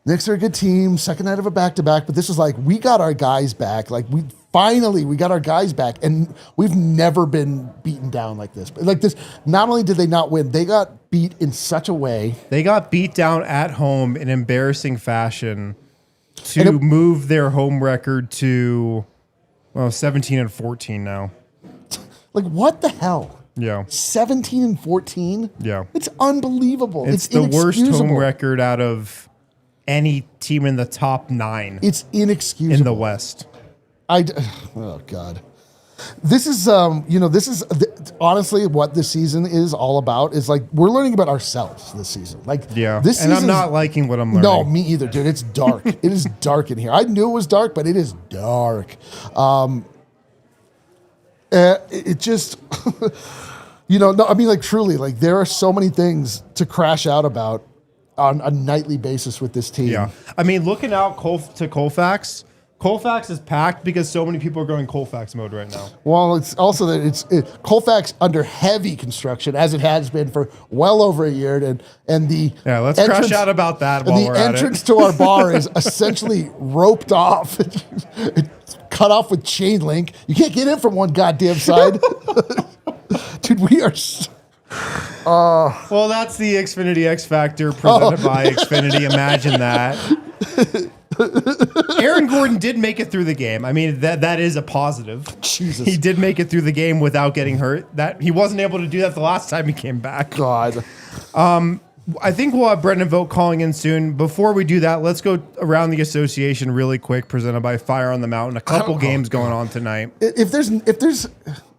Knicks are a good team, second night of a back-to-back, but this is like, we got our guys back. We got our guys back, and we've never been beaten down like this. Not only did they not win, they got beat in such a way. They got beat down at home in embarrassing fashion to move their home record to 17-14 now. What the hell? Yeah. 17-14? Yeah. It's unbelievable. It's the worst home record out of any team in the top 9. It's inexcusable. In the West. Oh, God. This is, honestly what this season is all about is we're learning about ourselves this season. This and I'm not liking what I'm learning. No, me either, dude. It's dark. It is dark in here. I knew it was dark, but it is dark. It just, truly, there are so many things to crash out about on a nightly basis with this team. Yeah. I mean, looking out to Colfax. Colfax is packed because so many people are going Colfax mode right now. Well, it's also that Colfax under heavy construction, as it has been for well over a year, and the let's crash out about that. While the entrance to our bar is essentially roped off, it's cut off with chain link. You can't get in from one goddamn side, dude. We are. Well, that's the Xfinity X Factor presented by Xfinity. Imagine that. Aaron Gordon did make it through the game. I mean, that is a positive. Jesus. He did make it through the game without getting hurt. That he wasn't able to do that the last time he came back. God. I think we'll have Brendan Vogt calling in soon. Before we do that, let's go around the association really quick, presented by Fire on the Mountain. A couple games going on tonight. If there's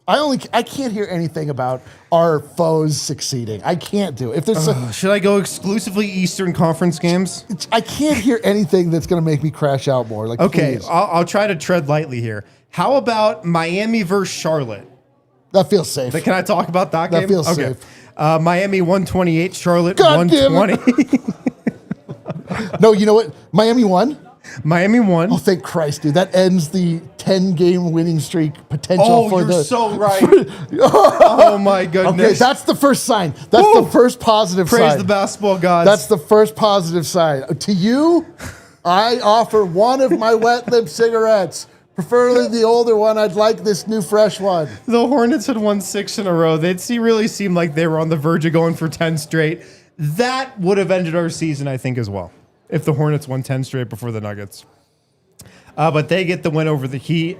I can't hear anything about our foes succeeding. I can't do it. If there's Should I go exclusively Eastern Conference games? I can't hear anything that's going to make me crash out more. Like, Okay, please. I'll try to tread lightly here. How about Miami versus Charlotte? That feels safe. Can I talk about that game? That feels safe. Miami 128, Charlotte God damn 120. No, you know what? Miami won. Miami won. Oh, thank Christ, dude. That ends the 10-game winning streak potential for you're so right. Oh, my goodness. Okay, that's the first sign. That's the first positive sign. Praise the basketball gods. That's the first positive sign. To you, I offer one of my wet lip cigarettes. Preferably the older one. I'd like this new fresh one. The Hornets had won 6 in a row. They'd really seemed like they were on the verge of going for 10 straight. That would have ended our season, I think, as well, if the Hornets won 10 straight before the Nuggets. But they get the win over the Heat.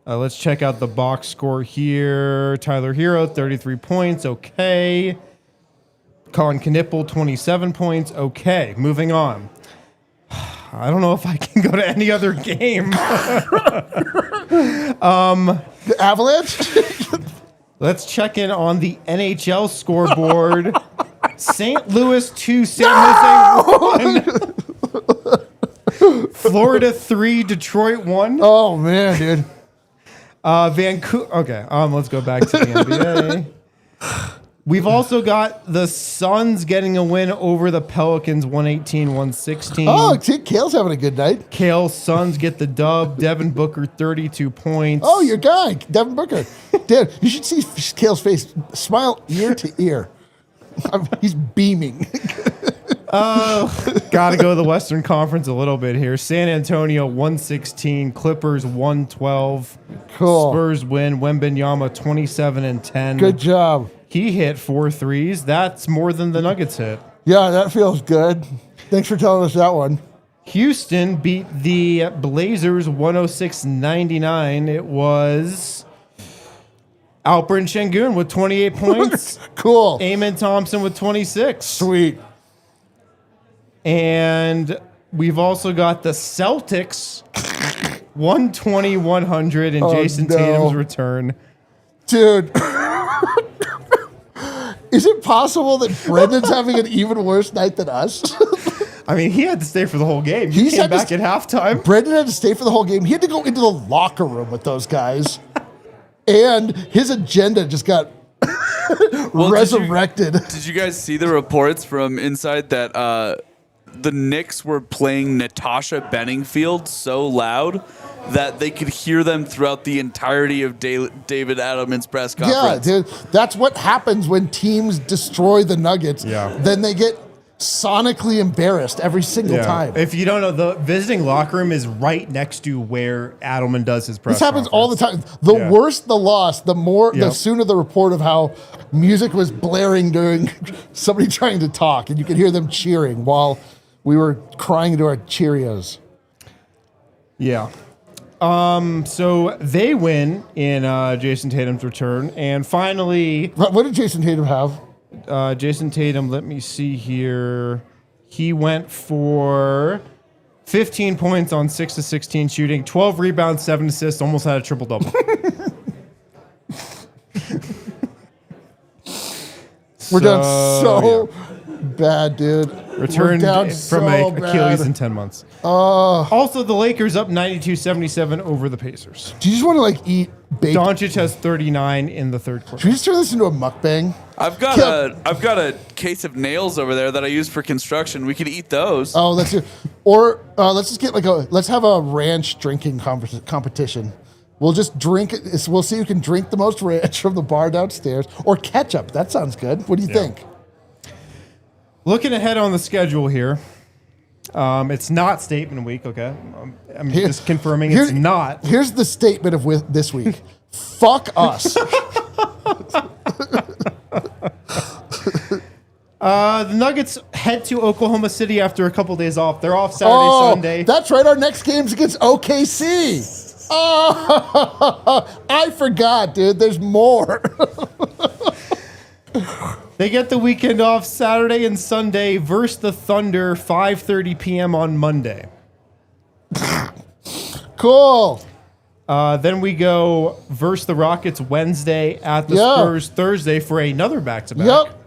Let's check out the box score here. Tyler Hero, 33 points. Okay. Colin Knippel, 27 points. Okay. Moving on. I don't know if I can go to any other game. The Avalanche? Let's check in on the NHL scoreboard. St. Louis 2, San Jose 1. Florida 3, Detroit 1. Oh, man, dude. Vancouver. Okay, let's go back to the NBA. We've also got the Suns getting a win over the Pelicans, 118-116. Oh, Kale's having a good night. Kale Suns get the dub. Devin Booker, 32 points. Oh, your guy, Devin Booker. Dude, you should see Kale's face. Smile ear to ear. He's beaming. Got to go to the Western Conference a little bit here. San Antonio, 116. Clippers, 112. Cool. Spurs win. Wembanyama, 27-10. Good job. He hit 4 threes. That's more than the Nuggets hit. Yeah, that feels good. Thanks for telling us that one. Houston beat the Blazers 106-99. It was Alperen Şengün with 28 points. Cool. Amen Thompson with 26. Sweet. And we've also got the Celtics 120-100 in Jason Tatum's return. Dude. Is it possible that Brendan's having an even worse night than us? I mean, he had to stay for the whole game. He came back at halftime. Brendan had to stay for the whole game. He had to go into the locker room with those guys. And his agenda just got resurrected. Did you guys see the reports from inside that the Knicks were playing Natasha Benningfield so loud that they could hear them throughout the entirety of David Adelman's press conference? Yeah, dude. That's what happens when teams destroy the Nuggets. Yeah. Then they get sonically embarrassed every single time. If you don't know, the visiting locker room is right next to where Adelman does his press This happens conference. all the time. The worse the loss, the Yep. sooner the report of how music was blaring during somebody trying to talk, and you could hear them cheering while we were crying into our Cheerios. Yeah. So they win in Jason Tatum's return. And finally, What did Jason Tatum have? Jason Tatum, let me see here. He went for 15 points on 6 of 16 shooting, 12 rebounds, 7 assists, almost had a triple-double. We're done so bad, dude. Returned We're down from so a bad. Achilles in 10 months. Also, the Lakers up 92-77 over the Pacers. Do you just want to like eat baked? Doncic has 39 in the third quarter. Should we just turn this into a mukbang? I've got a case of nails over there that I use for construction. We could eat those. Oh, let's do. Or let's just get let's have a ranch drinking competition. We'll just drink it. We'll see who can drink the most ranch from the bar downstairs, or ketchup. That sounds good. What do you think? Looking ahead on the schedule here, it's not statement week, okay? I'm just confirming it's not. Here's the statement of this week. Fuck us. The Nuggets head to Oklahoma City after a couple days off. They're off Saturday, Sunday. That's right. Our next game's against OKC. Oh, I forgot, dude. There's more. They get the weekend off Saturday and Sunday versus the Thunder, 5:30 p.m. on Monday. Cool. Then we go versus the Rockets Wednesday, at the Spurs Thursday for another back-to-back. Yep.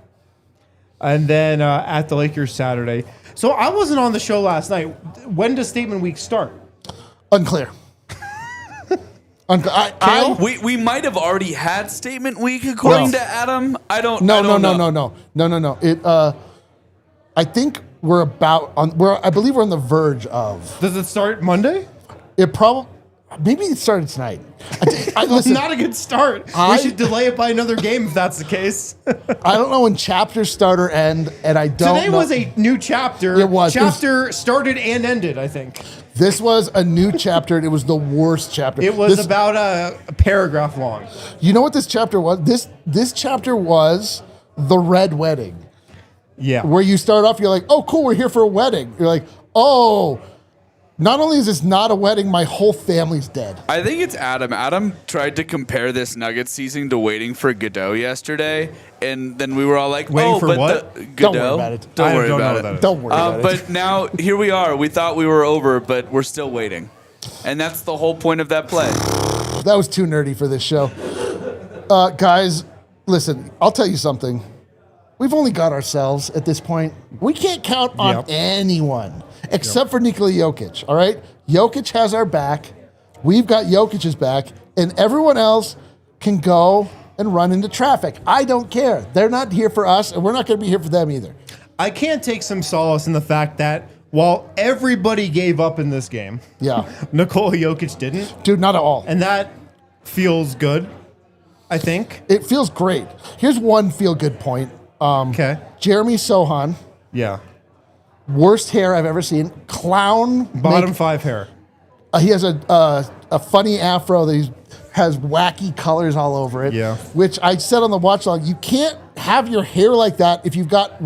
And then at the Lakers Saturday. So I wasn't on the show last night. When does statement week start? Unclear. We might have already had statement week according to Adam. I don't know. No. I think I believe we're on the verge of. Does it start Monday? Maybe it started tonight. Listen, not a good start. We should delay it by another game if that's the case. I don't know when chapters start or end, and I don't Today know. was a new chapter. It was. Chapter started and ended, I think. This was a new chapter, and it was the worst chapter. It was about a paragraph long. You know what this chapter was? This chapter was the red wedding. Yeah. Where you start off, you're like, oh, cool, we're here for a wedding. You're like, oh, not only is this not a wedding, my whole family's dead. I think it's Adam. Adam tried to compare this Nuggets season to Waiting for Godot yesterday, and then we were all like, Waiting for what? Godot? Don't worry about it. Don't worry about it. Don't worry about it. But now, here we are. We thought we were over, but we're still waiting. And that's the whole point of that play. That was too nerdy for this show. Guys, listen, I'll tell you something. We've only got ourselves at this point. We can't count on anyone except for Nikola Jokic, all right? Jokic has our back. We've got Jokic's back. And everyone else can go and run into traffic. I don't care. They're not here for us, and we're not going to be here for them either. I can't take some solace in the fact that while everybody gave up in this game, Nikola Jokic didn't. Dude, not at all. And that feels good, I think. It feels great. Here's one feel-good point. Okay. Jeremy Sohan. Yeah. Worst hair I've ever seen. Clown. Bottom 5 hair. He has a funny afro that he has wacky colors all over it. Yeah. Which I said on the watch log, you can't have your hair like that if you got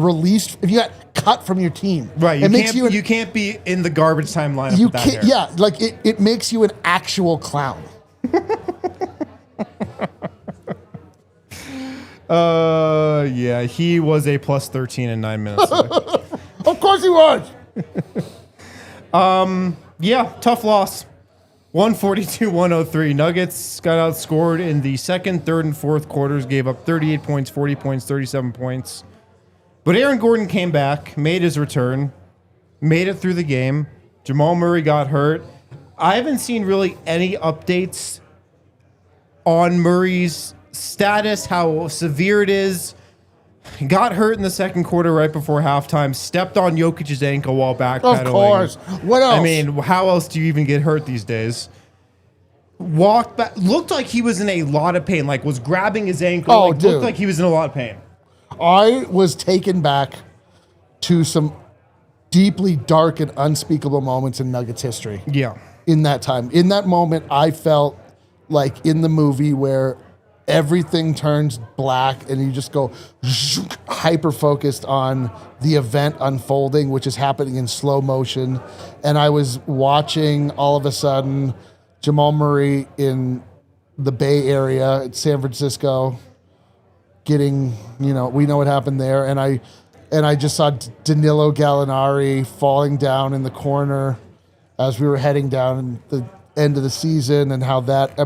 cut from your team. Right. You can't be in the garbage time lineup with that hair. Yeah, like it makes you an actual clown. Yeah, he was a plus 13 in 9 minutes. Of course he was. Yeah, tough loss. 142-103. Nuggets got outscored in the second, third, and fourth quarters, gave up 38 points, 40 points, 37 points. But Aaron Gordon came back, made his return, made it through the game. Jamal Murray got hurt. I haven't seen really any updates on Murray's status, how severe it is. He got hurt in the second quarter right before halftime, stepped on Jokic's ankle while backpedaling. Of course. What else? I mean, how else do you even get hurt these days? Walked back, looked like he was in a lot of pain, like was grabbing his ankle. Oh, dude. Looked like he was in a lot of pain. I was taken back to some deeply dark and unspeakable moments in Nuggets history. Yeah. In that time. In that moment, I felt like in the movie where everything turns black and you just go hyper focused on the event unfolding, which is happening in slow motion. And I was watching all of a sudden Jamal Murray in the Bay Area at San Francisco getting, we know what happened there. And I just saw Danilo Gallinari falling down in the corner as we were heading down the end of the season and how that,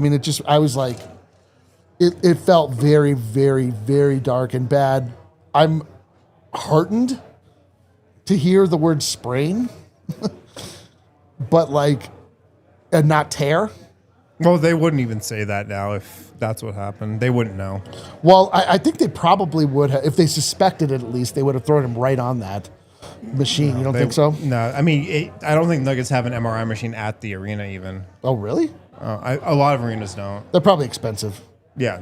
I was like, it felt very, very, very dark and bad. I'm heartened to hear the word sprain, but and not tear. Well, they wouldn't even say that now if that's what happened. They wouldn't know. Well, I think they probably would have. If they suspected it, at least, they would have thrown him right on that machine. You don't think so? No. I don't think Nuggets have an MRI machine at the arena even. Oh, really? A lot of arenas don't. They're probably expensive. Yeah.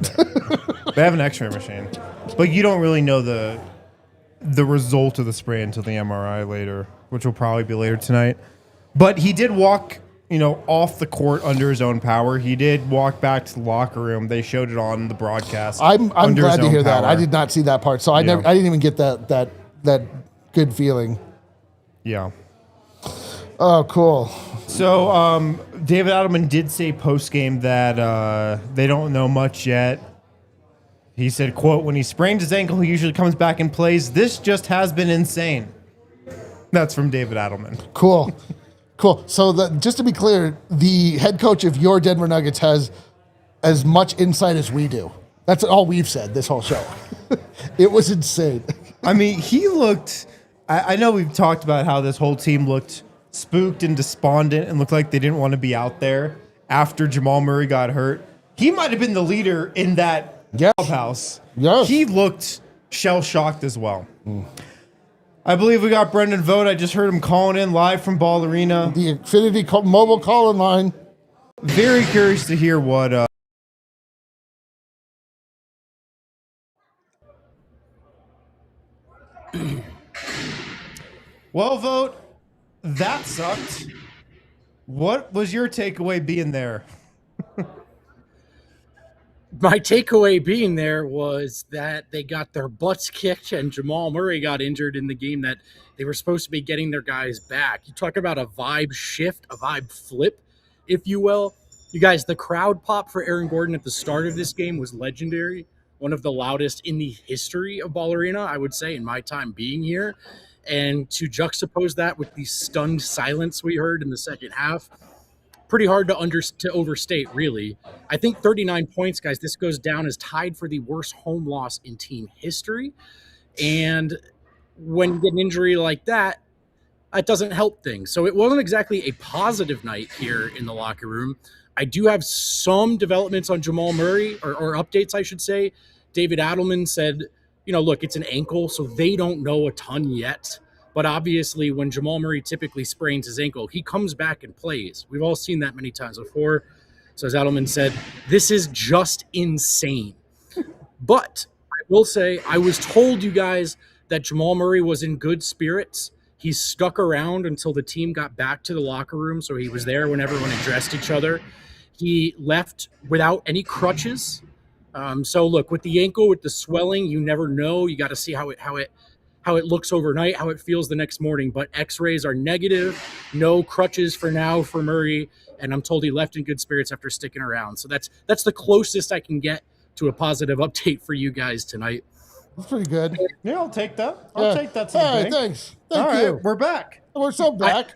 They have an x-ray machine. But you don't really know the result of the spray until the MRI later, which will probably be later tonight. But he did walk, off the court under his own power. He did walk back to the locker room. They showed it on the broadcast. I'm glad to hear that. I did not see that part, so I didn't even get that good feeling. Yeah. Oh, cool. So David Adelman did say post-game that they don't know much yet. He said, quote, when he sprains his ankle, he usually comes back and plays. This just has been insane. That's from David Adelman. Cool. Cool. So just to be clear, the head coach of your Denver Nuggets has as much insight as we do. That's all we've said this whole show. It was insane. I mean, he looked. I know we've talked about how this whole team looked spooked and despondent and looked like they didn't want to be out there after Jamal Murray got hurt. He might have been the leader in that clubhouse. Yes. He looked shell-shocked as well. I believe we got Brendan Vogt. I just heard him calling in live from Ball Arena. The Infinity mobile call-in line. Very curious to hear what... Well, Vogt, that sucked. What was your takeaway being there? My takeaway being there was that they got their butts kicked and Jamal Murray got injured in the game that they were supposed to be getting their guys back. You talk about a vibe shift, a vibe flip, if you will. You guys, the crowd pop for Aaron Gordon at the start of this game was legendary. One of the loudest in the history of Ball Arena, I would say, in my time being here. And to juxtapose that with the stunned silence we heard in the second half, pretty hard to overstate, really. I think 39 points, guys, this goes down as tied for the worst home loss in team history. And when you get an injury like that, it doesn't help things. So it wasn't exactly a positive night here in the locker room. I do have some developments on Jamal Murray, or updates, I should say. David Adelman said, look, it's an ankle, so they don't know a ton yet. But obviously, when Jamal Murray typically sprains his ankle, he comes back and plays. We've all seen that many times before. So as Adelman said, this is just insane. But I will say, I was told, you guys, that Jamal Murray was in good spirits. He stuck around until the team got back to the locker room, so he was there when everyone addressed each other. He left without any crutches. So look, with the ankle, with the swelling, you never know. You got to see how it looks overnight, how it feels the next morning. But x-rays are negative, no crutches for now for Murray. And I'm told he left in good spirits after sticking around. So that's the closest I can get to a positive update for you guys tonight. That's pretty good. Yeah, I'll take that. I'll take that. Hey, thanks. Thank you. Right, we're back. We're so back.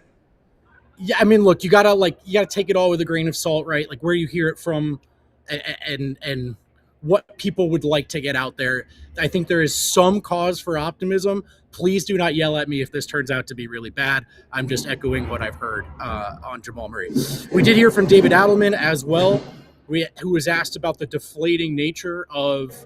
Yeah, I mean, look, you gotta take it all with a grain of salt, right? Like where you hear it from, and what people would like to get out there. I think there is some cause for optimism. Please do not yell at me if this turns out to be really bad. I'm just echoing what I've heard on Jamal Murray. We did hear from David Adelman as well, who was asked about the deflating nature of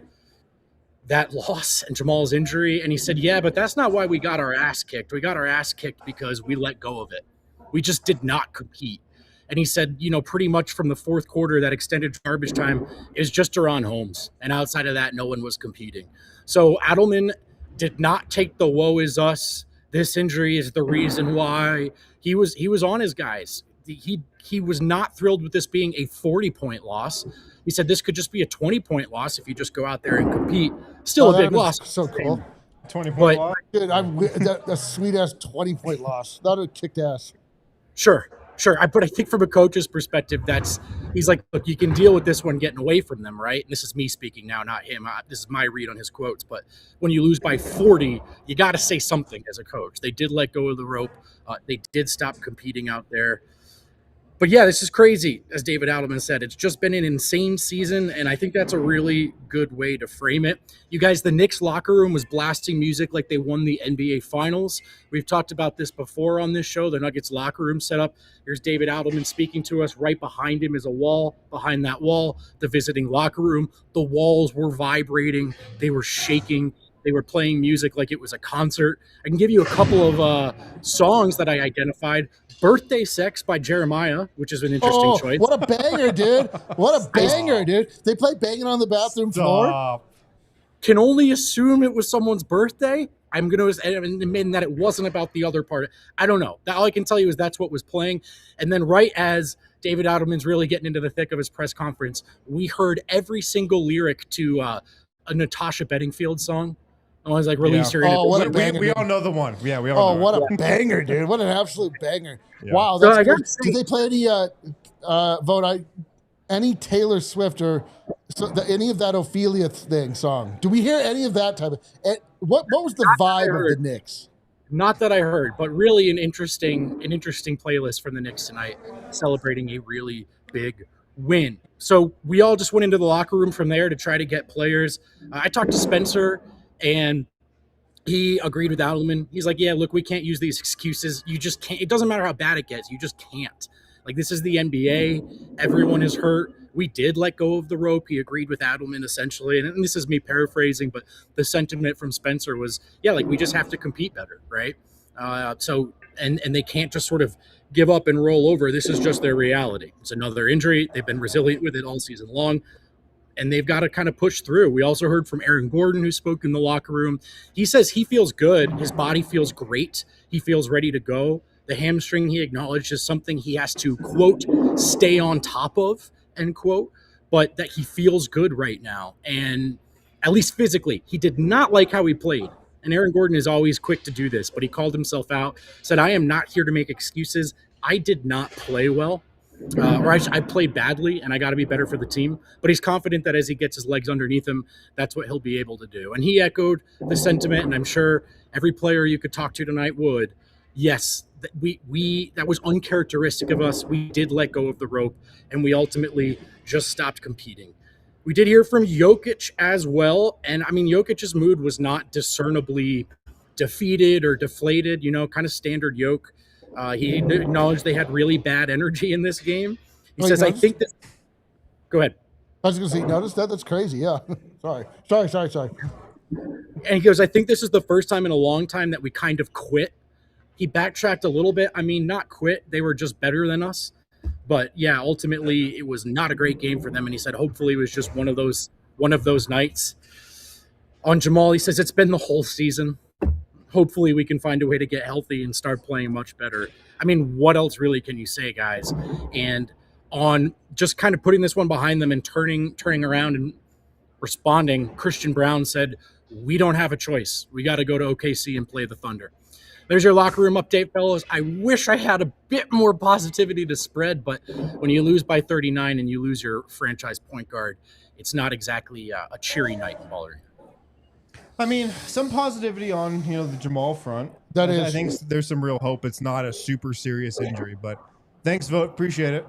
that loss and Jamal's injury. And he said, yeah, but that's not why we got our ass kicked. We got our ass kicked because we let go of it. We just did not compete. And he said, pretty much from the fourth quarter, that extended garbage time is just Deron Holmes. And outside of that, no one was competing. So Adelman did not take the woe is us. This injury is the reason why. He was on his guys. He was not thrilled with this being a 40-point loss. He said this could just be a 20-point loss if you just go out there and compete. Still a big loss. So cool. 20-point loss. Dude, that sweet-ass 20-point loss. That would have kicked ass. Sure. But I think from a coach's perspective, he's like, look, you can deal with this one getting away from them, right? And this is me speaking now, not him. This is my read on his quotes. But when you lose by 40, you got to say something as a coach. They did let go of the rope. They did stop competing out there. But yeah, this is crazy, as David Adelman said. It's just been an insane season, and I think that's a really good way to frame it. You guys, the Knicks locker room was blasting music like they won the NBA Finals. We've talked about this before on this show, the Nuggets locker room setup. Here's David Adelman speaking to us. Right behind him is a wall. Behind that wall, the visiting locker room. The walls were vibrating. They were shaking. They were playing music like it was a concert. I can give you a couple of songs that I identified. Birthday Sex by Jeremiah, which is an interesting choice. What a banger, dude. What a banger, dude. They play banging on the bathroom floor. Can only assume it was someone's birthday. I'm going to admit that it wasn't about the other part. I don't know. All I can tell you is that's what was playing. And then right as David Adelman's really getting into the thick of his press conference, we heard every single lyric to a Natasha Bedingfield song. I was like, release her. What a banger, we all know the one. Yeah, we all know. What a banger, dude. What an absolute banger. Yeah. Wow. That's good. Did they play any Taylor Swift or any of that Ophelia song? Do we hear any of that type of... What was the vibe of the Knicks? Not that I heard, but really an interesting playlist from the Knicks tonight, celebrating a really big win. So we all just went into the locker room from there to try to get players. I talked to Spencer, and he agreed with Adelman. He's like, yeah, look, we can't use these excuses. You just can't. It doesn't matter how bad it gets. You just can't. Like, this is the NBA. Everyone is hurt. We did let go of the rope. He agreed with Adelman, essentially. And this is me paraphrasing, but the sentiment from Spencer was, yeah, like, we just have to compete better, right? And they can't just sort of give up and roll over. This is just their reality. It's another injury. They've been resilient with it all season long, and they've got to kind of push through. We also heard from Aaron Gordon, who spoke in the locker room. He says he feels good. His body feels great. He feels ready to go. The hamstring, he acknowledged, is something he has to, quote, stay on top of, end quote, but that he feels good right now. And at least physically, he did not like how he played. And Aaron Gordon is always quick to do this, but he called himself out, said, I am not here to make excuses. I did not play well, I played badly, and I got to be better for the team. But he's confident that as he gets his legs underneath him, that's what he'll be able to do. And he echoed the sentiment, and I'm sure every player you could talk to tonight would. Yes, that was uncharacteristic of us. We did let go of the rope, and we ultimately just stopped competing. We did hear from Jokic as well, and I mean, Jokic's mood was not discernibly defeated or deflated, kind of standard Jokic. He acknowledged they had really bad energy in this game. He says, I think that... Go ahead. I was going to say, notice that? That's crazy, yeah. Sorry. And he goes, I think this is the first time in a long time that we kind of quit. He backtracked a little bit. I mean, not quit. They were just better than us. But yeah, ultimately, it was not a great game for them. And he said, hopefully, it was just one of those nights. On Jamal, he says, it's been the whole season. Hopefully, we can find a way to get healthy and start playing much better. I mean, what else really can you say, guys? And on just kind of putting this one behind them and turning around and responding, Christian Brown said, we don't have a choice. We got to go to OKC and play the Thunder. There's your locker room update, fellas. I wish I had a bit more positivity to spread, but when you lose by 39 and you lose your franchise point guard, it's not exactly a cheery night in Ball Arena. I mean, some positivity on, the Jamal front. I think there's some real hope. It's not a super serious injury, but thanks, Vogt. Appreciate it.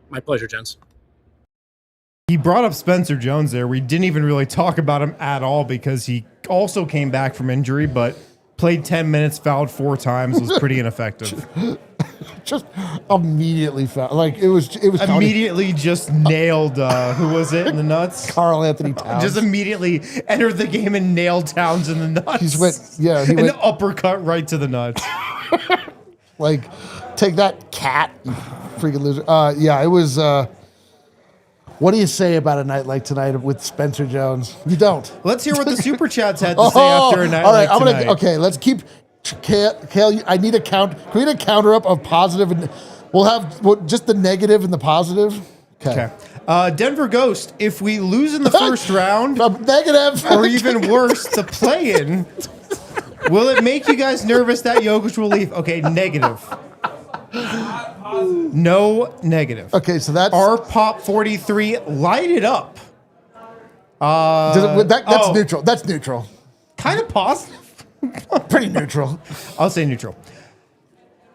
My pleasure, gents. He brought up Spencer Jones there. We didn't even really talk about him at all because he also came back from injury, but played 10 minutes, fouled 4 times, was pretty ineffective. Just immediately fouled. Like, it was immediately Tony. Just nailed, who was it in the nuts? Karl Anthony Towns. Just immediately entered the game and nailed Towns in the nuts. He went uppercut right to the nuts. Like, take that, cat, you freaking loser. It was... What do you say about a night like tonight with Spencer Jones? You don't. Let's hear what the Superchats had to say after a night like tonight. Okay, let's keep... Kale, I need a count. Can we get a counter up of positive? And we'll have just the negative and the positive. Okay. Denver Ghost, if we lose in the first round... negative. Or even worse, the play-in, will it make you guys nervous that Jokic will leave? Okay, negative. No negative. Okay, so that's... Our Pop 43, light it up. That's neutral. That's neutral. Kind of positive. Pretty neutral. I'll say neutral.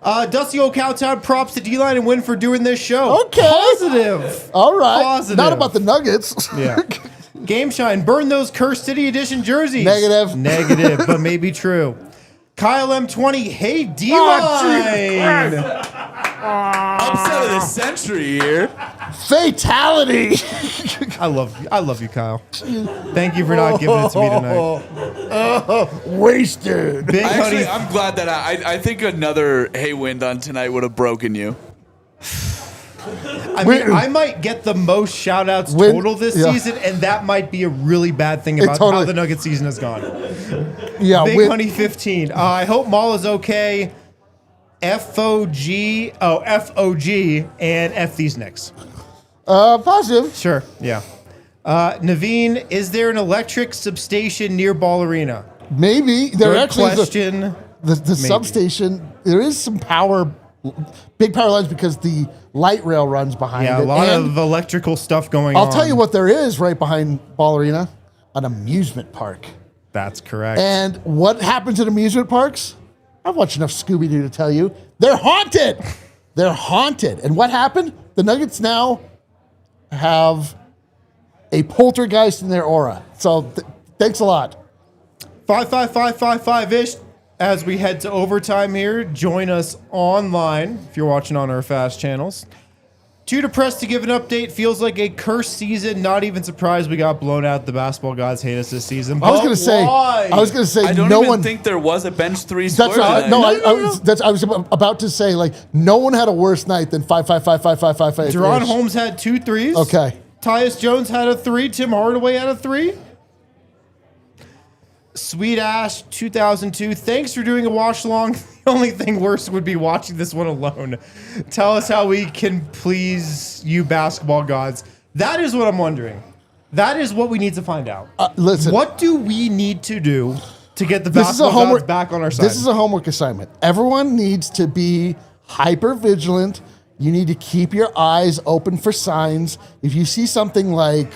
Dusty Old Cowtown, props to D-Line and Win for doing this show. Okay. Positive. All right. Positive. Not about the Nuggets. Yeah. Game Shine, burn those Cursed City Edition jerseys. Negative, but maybe true. Kyle M20, hey D-Line. Upset of the century here. Fatality. I love you, Kyle. Thank you for not giving it to me tonight. Wasted. I'm glad that I think another Hey Wind on tonight would have broken you. I mean, I might get the most shout-outs total this season, and that might be a really bad thing about how the Nuggets season has gone. Yeah, Big Honey 15. I hope Maul is okay. FOG, and F these Knicks. Positive. Sure, yeah. Naveen, is there an electric substation near Ball Arena? Maybe. Good question. The substation, there is some power, big power lines because the light rail runs behind it. Yeah, a lot of electrical stuff going on. I'll tell you what there is right behind Ball Arena, an amusement park. That's correct. And what happens at amusement parks? I've watched enough Scooby-Doo to tell you they're haunted. They're haunted. And what happened? The Nuggets now have a poltergeist in their aura. So thanks a lot. 5-5-5-5-5-ish. As we head to overtime here, join us online if you're watching on our fast channels. Too depressed to give an update. Feels like a cursed season. Not even surprised we got blown out. The basketball gods hate us this season. I was going to say, I don't no even one think there was a bench three score. That's right. tonight. I was about to say, like, no one had a worse night than 5-5-5-5-5-5-5. Deron Holmes had 2 threes. Okay. Tyus Jones had a 3. Tim Hardaway had a 3. Sweet Ash 2002. Thanks for doing a watch along. The only thing worse would be watching this one alone. Tell us how we can please you basketball gods. That is what I'm wondering. That is what we need to find out. Listen. What do we need to do to get the basketball gods back on our side? This is a homework assignment. Everyone needs to be hyper vigilant. You need to keep your eyes open for signs. If you see something like,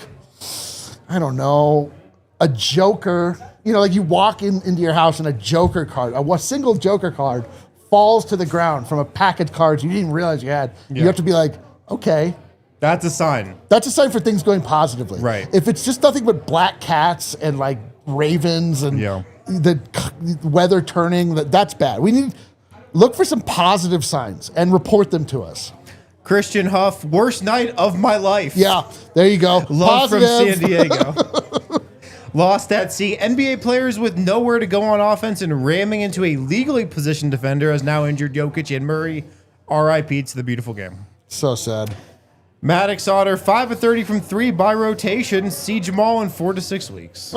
I don't know, a Joker, like you walk into your house and a Joker card, a single Joker card falls to the ground from a pack of cards you didn't even realize you had. Yeah. You have to be like, okay. That's a sign. That's a sign for things going positively. Right. If it's just nothing but black cats and like ravens and the weather turning, that's bad. We need look for some positive signs and report them to us. Christian Huff, worst night of my life. Yeah, there you go. Love positive. from San Diego. Lost at sea. NBA players with nowhere to go on offense and ramming into a legally positioned defender has now injured Jokic and Murray. RIP to the beautiful game. So sad. Maddox Otter, 5 of 30 from 3 by rotation. See Jamal in 4 to 6 weeks.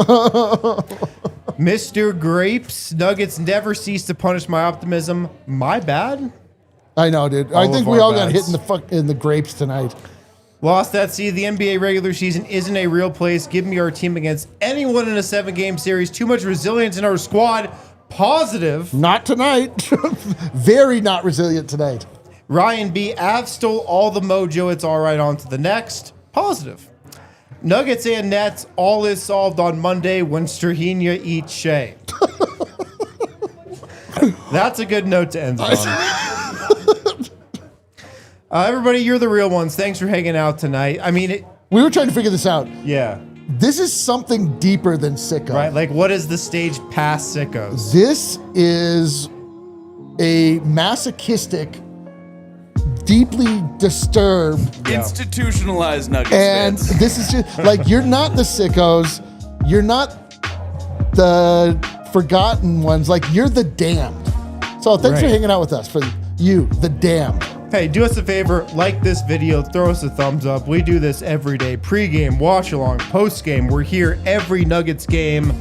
Mr. Grapes, Nuggets never cease to punish my optimism. My bad? I know, dude. I think we all got hit in the grapes tonight. Lost at sea. The NBA regular season isn't a real place. Give me our team against anyone in a 7-game series. Too much resilience in our squad. Positive. Not tonight. Very not resilient tonight. Ryan B. Av stole all the mojo. It's all right. On to the next. Positive. Nuggets and Nets. All is solved on Monday when Strahinja eats Shea. That's a good note to end on. Everybody, you're the real ones. Thanks for hanging out tonight. I mean, we were trying to figure this out. Yeah. This is something deeper than sicko. Right? Like, what is the stage past sickos? This is a masochistic, deeply disturbed, institutionalized Nuggets and fans. This is just like, you're not the sickos. You're not the forgotten ones. Like, you're the damned. So thanks for hanging out with us. For you, the damned. Hey, do us a favor, like this video, throw us a thumbs up. We do this every day. Pre-game, watch along, post-game. We're here every Nuggets game.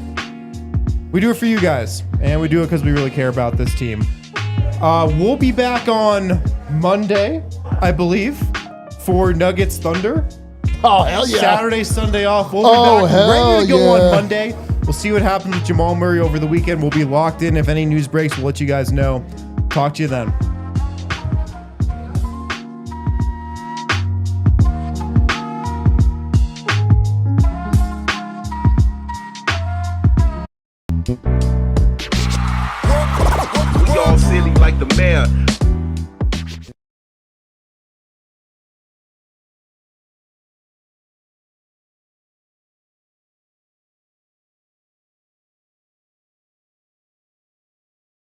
We do it for you guys, and we do it because we really care about this team. We'll be back on Monday, I believe, for Nuggets Thunder. Oh, hell yeah. Saturday, Sunday off. We'll be back ready to go on Monday. We'll see what happens with Jamal Murray over the weekend. We'll be locked in. If any news breaks, we'll let you guys know. Talk to you then. We all silly like the mayor.